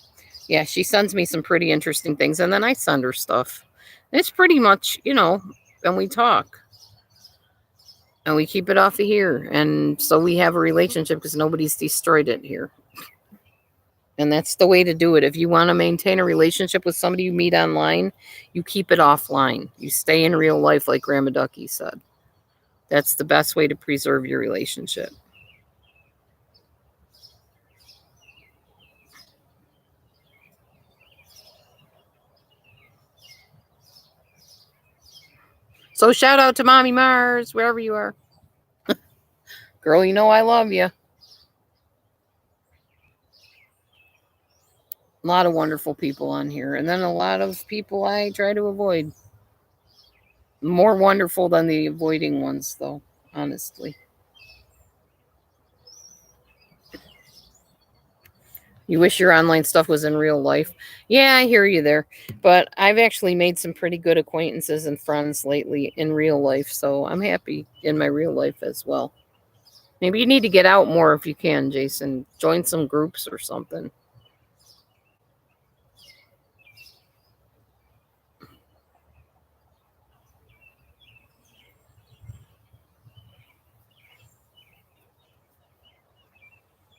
yeah, she sends me some pretty interesting things, and then I send her stuff. It's pretty much, and we talk. And we keep it off of here. And so we have a relationship because nobody's destroyed it here. And that's the way to do it. If you want to maintain a relationship with somebody you meet online, you keep it offline. You stay in real life, like Grandma Ducky said. That's the best way to preserve your relationship. So shout out to Mommy Mars, wherever you are. Girl, you know I love you. A lot of wonderful people on here. And then a lot of people I try to avoid. More wonderful than the avoiding ones, though, honestly. You wish your online stuff was in real life. Yeah, I hear you there. But I've actually made some pretty good acquaintances and friends lately in real life. So I'm happy in my real life as well. Maybe you need to get out more if you can, Jason. Join some groups or something.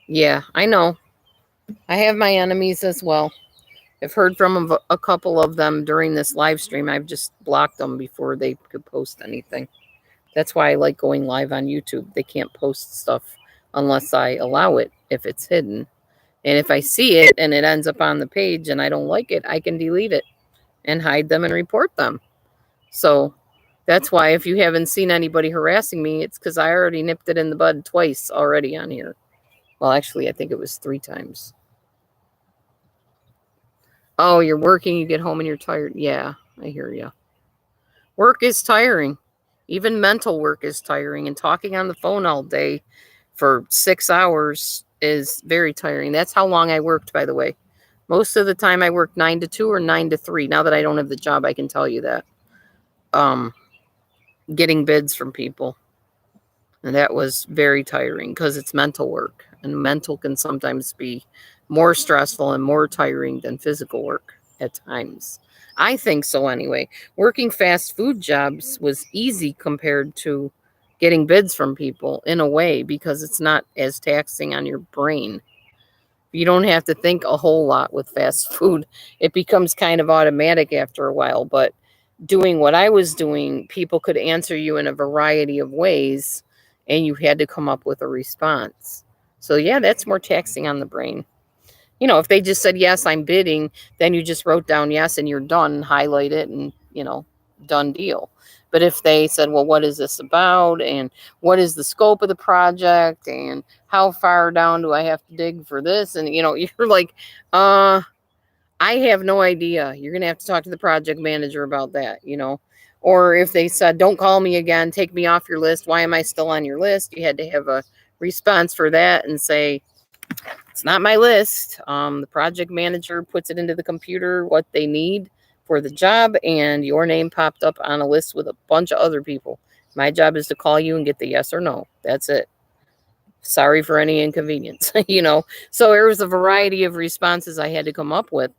Yeah, I know. I have my enemies as well. I've heard from a couple of them during this live stream. I've just blocked them before they could post anything. That's why I like going live on YouTube. They can't post stuff unless I allow it if it's hidden. And if I see it and it ends up on the page and I don't like it, I can delete it and hide them and report them. So that's why if you haven't seen anybody harassing me, it's because I already nipped it in the bud twice already on here. Well, actually, I think it was 3 times. Oh, you're working, you get home and you're tired. Yeah, I hear you. Work is tiring. Even mental work is tiring. And talking on the phone all day for 6 hours is very tiring. That's how long I worked, by the way. Most of the time I worked 9 to 2 or 9 to 3. Now that I don't have the job, I can tell you that. Getting bids from people. And that was very tiring because it's mental work. And mental can sometimes be more stressful and more tiring than physical work at times. I think so anyway. Working fast food jobs was easy compared to getting bids from people in a way because it's not as taxing on your brain. You don't have to think a whole lot with fast food. It becomes kind of automatic after a while. But doing what I was doing, people could answer you in a variety of ways and you had to come up with a response. So, yeah, that's more taxing on the brain. You know, if they just said, yes, I'm bidding, then you just wrote down yes and you're done, highlight it, and, done deal. But if they said, well, what is this about? And what is the scope of the project? And how far down do I have to dig for this? And, you're like, I have no idea. You're going to have to talk to the project manager about that, Or if they said, don't call me again, take me off your list. Why am I still on your list? You had to have a response for that and say, it's not my list. The project manager puts it into the computer what they need for the job, and your name popped up on a list with a bunch of other people. My job is to call you and get the yes or no. That's it. Sorry for any inconvenience, So there was a variety of responses I had to come up with,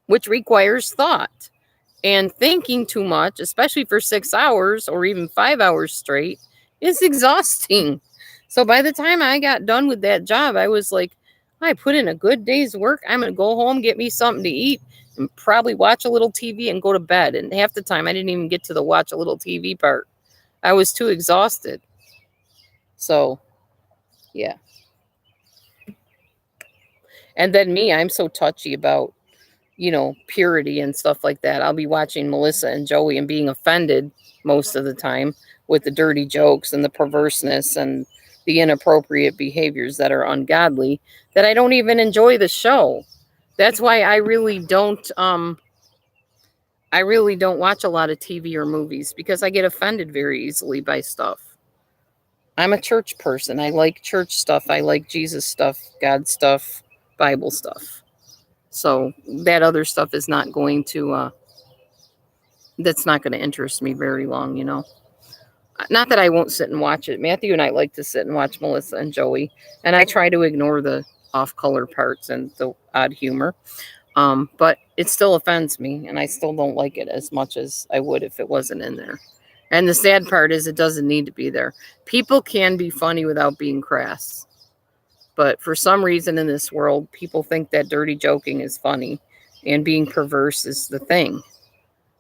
which requires thought. And thinking too much, especially for 6 hours or even 5 hours straight, is exhausting. So by the time I got done with that job, I was like, I put in a good day's work. I'm going to go home, get me something to eat, and probably watch a little TV and go to bed. And half the time, I didn't even get to the watch a little TV part. I was too exhausted. So, yeah. And then me, I'm so touchy about, purity and stuff like that. I'll be watching Melissa and Joey and being offended most of the time with the dirty jokes and the perverseness and the inappropriate behaviors that are ungodly, that I don't even enjoy the show. That's why I really don't watch a lot of TV or movies, because I get offended very easily by stuff. I'm a church person. I like church stuff. I like Jesus stuff, God stuff, Bible stuff. So that other stuff is not going to that's not going to interest me very long, Not that I won't sit and watch it. Matthew and I like to sit and watch Melissa and Joey, and I try to ignore the off-color parts and the odd humor. But it still offends me, and I still don't like it as much as I would if it wasn't in there. And the sad part is it doesn't need to be there. People can be funny without being crass. But for some reason in this world, people think that dirty joking is funny and being perverse is the thing.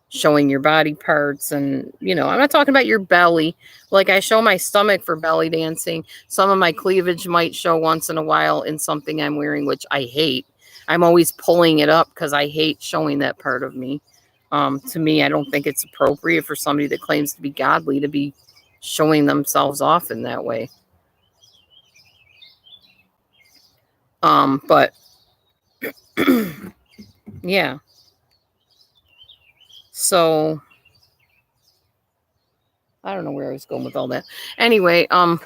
Showing your body parts and, I'm not talking about your belly. Like, I show my stomach for belly dancing. Some of my cleavage might show once in a while in something I'm wearing, which I hate. I'm always pulling it up because I hate showing that part of me. To me, I don't think it's appropriate for somebody that claims to be godly to be showing themselves off in that way. But yeah. So I don't know where I was going with all that. Anyway, I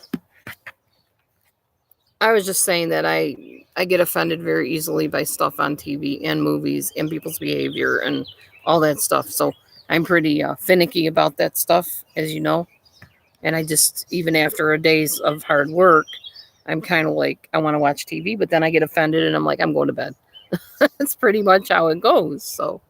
was just saying that I get offended very easily by stuff on TV and movies and people's behavior and all that stuff. So I'm pretty finicky about that stuff, as you know. And I just, even after a days of hard work, I'm kind of like, I want to watch TV, but then I get offended and I'm like, I'm going to bed. That's pretty much how it goes. So,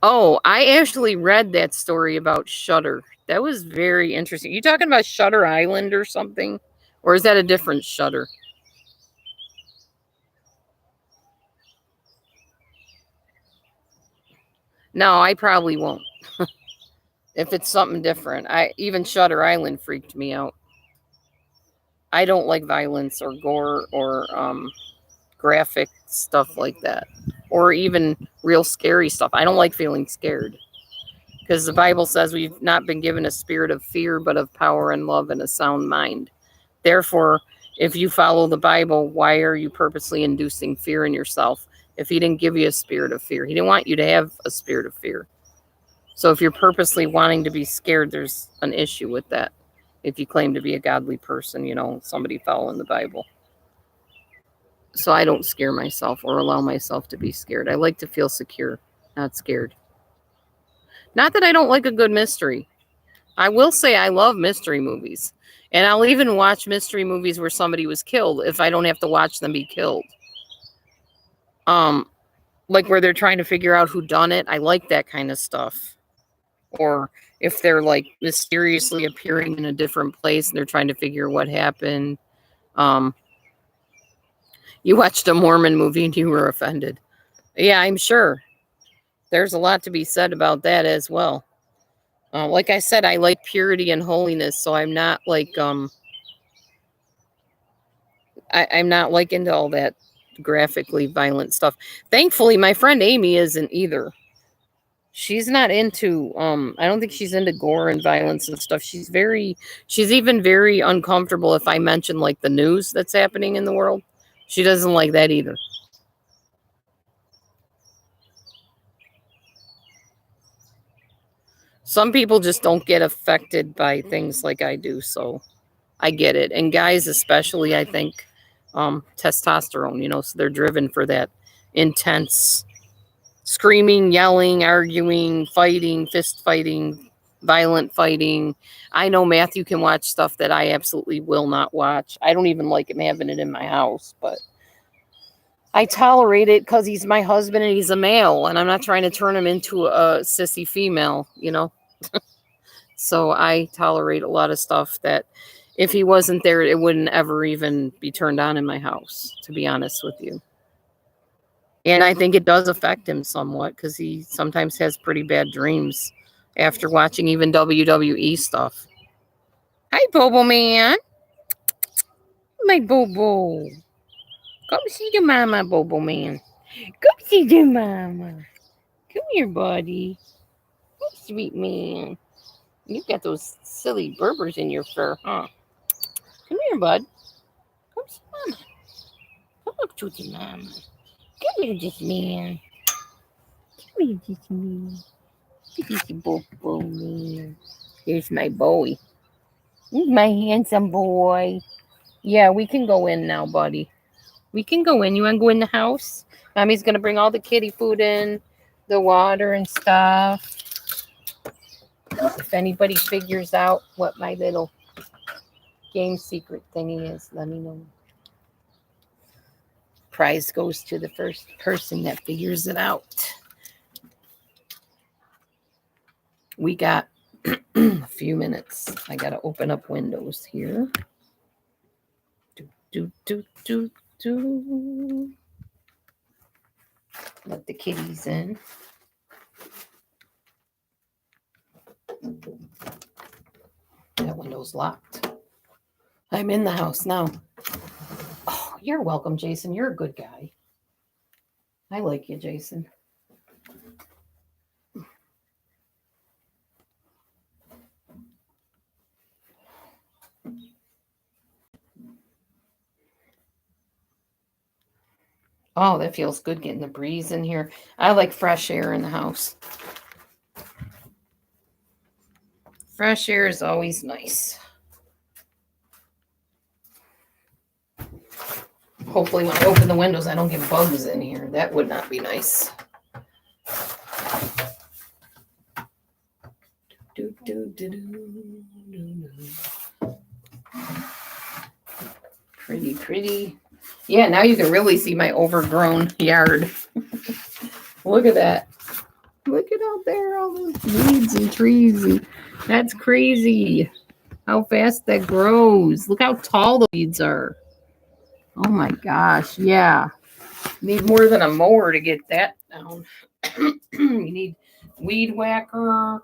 oh, I actually read that story about Shutter. That was very interesting. You talking about Shutter Island or something? Or is that a different Shutter? No, I probably won't. If it's something different. Even Shutter Island freaked me out. I don't like violence or gore or graphic stuff like that, or even real scary stuff. I don't like feeling scared because the Bible says we've not been given a spirit of fear, but of power and love and a sound mind. Therefore, if you follow the Bible, why are you purposely inducing fear in yourself? If he didn't give you a spirit of fear, he didn't want you to have a spirit of fear. So if you're purposely wanting to be scared, there's an issue with that. If you claim to be a godly person, somebody following the Bible. So I don't scare myself or allow myself to be scared. I like to feel secure, not scared. Not that I don't like a good mystery. I will say I love mystery movies. And I'll even watch mystery movies where somebody was killed if I don't have to watch them be killed. Like where they're trying to figure out who done it. I like that kind of stuff. Or if they're like mysteriously appearing in a different place and they're trying to figure what happened. You watched a Mormon movie and you were offended. Yeah, I'm sure. There's a lot to be said about that as well. Like I said, I like purity and holiness, so I'm not like I'm not like into all that graphically violent stuff. Thankfully, my friend Amy isn't either. She's not into I don't think she's into gore and violence and stuff. She's even very uncomfortable if I mention like the news that's happening in the world. She doesn't like that either. Some people just don't get affected by things like I do, so I get it. And guys especially, I think testosterone, so they're driven for that intense screaming, yelling, arguing, fighting, fist fighting, violent fighting. I know Matthew can watch stuff that I absolutely will not watch. I don't even like him having it in my house, but I tolerate it because he's my husband and he's a male, and I'm not trying to turn him into a sissy female. So I tolerate a lot of stuff that if he wasn't there, it wouldn't ever even be turned on in my house, to be honest with you. And I think it does affect him somewhat because he sometimes has pretty bad dreams after watching even WWE stuff. Hi, Bobo Man. My Bobo. Come see the mama, Bobo Man. Come see the mama. Come here, buddy. Hey, sweet man. You got those silly Berbers in your fur, huh? Come here, bud. Come see mama. Come look to the mama. Come here, this man. Come here, this man. This is the Bobo man. Here's my Bowie. Here's my handsome boy. Yeah, we can go in now, buddy. We can go in. You want to go in the house? Mommy's going to bring all the kitty food in, the water and stuff. If anybody figures out what my little game secret thingy is, let me know. Prize goes to the first person that figures it out. We got a few minutes. I got to open up Windows here. Do. Let the kitties in. That window's locked. I'm in the house now. Oh, you're welcome, Jason. You're a good guy. I like you, Jason. Oh, that feels good getting the breeze in here. I like fresh air in the house. Fresh air is always nice. Hopefully when I open the windows, I don't get bugs in here. That would not be nice. Pretty, pretty. Yeah, now you can really see my overgrown yard. Look at that. Look at out there, all those weeds and trees. And that's crazy how fast that grows. Look how tall the weeds are. Oh my gosh, yeah. Need more than a mower to get that down. You need weed whacker,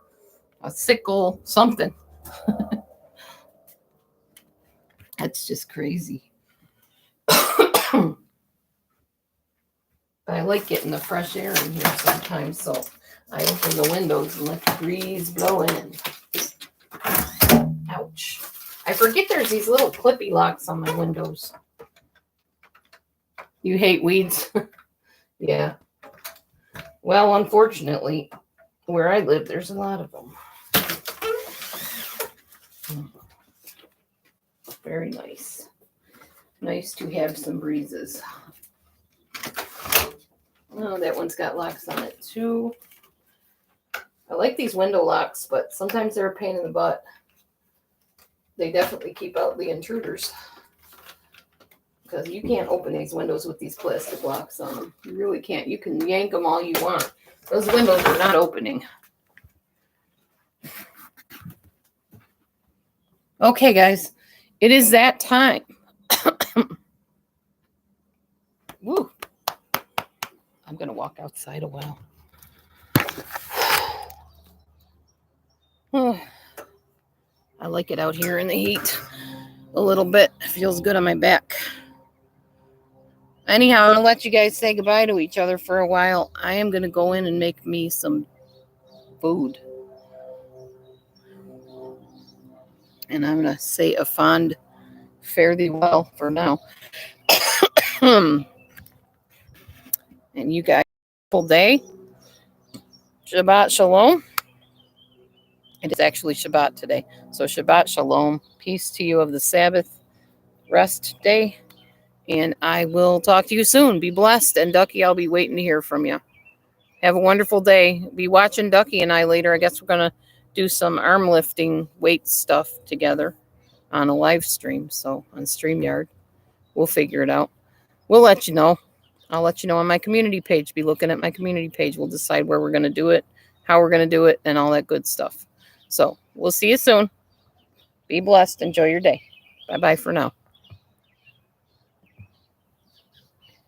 a sickle, something. That's just crazy. But I like getting the fresh air in here sometimes, so I open the windows and let the breeze blow in. Ouch. I forget there's these little clippy locks on my windows. You hate weeds? Yeah. Well, unfortunately, where I live, there's a lot of them. Very nice. Nice to have some breezes. Oh, that one's got locks on it too. I like these window locks, but sometimes they're a pain in the butt. They definitely keep out the intruders. Because you can't open these windows with these plastic locks on them. You really can't. You can yank them all you want. Those windows are not opening. Okay, guys. It is that time. Woo. I'm going to walk outside a while. I like it out here in the heat a little bit. It feels good on my back. Anyhow, I'm going to let you guys say goodbye to each other for a while. I am going to go in and make me some food. And I'm going to say a fond fare thee well for now. And you guys, full day. Shabbat Shalom. It is actually Shabbat today. So Shabbat Shalom. Peace to you of the Sabbath rest day. And I will talk to you soon. Be blessed. And Ducky, I'll be waiting to hear from you. Have a wonderful day. Be watching Ducky and I later. I guess we're going to do some arm lifting weight stuff together on a live stream. So on StreamYard. We'll figure it out. We'll let you know. I'll let you know on my community page. Be looking at my community page. We'll decide where we're going to do it, how we're going to do it, and all that good stuff. So we'll see you soon. Be blessed. Enjoy your day. Bye-bye for now.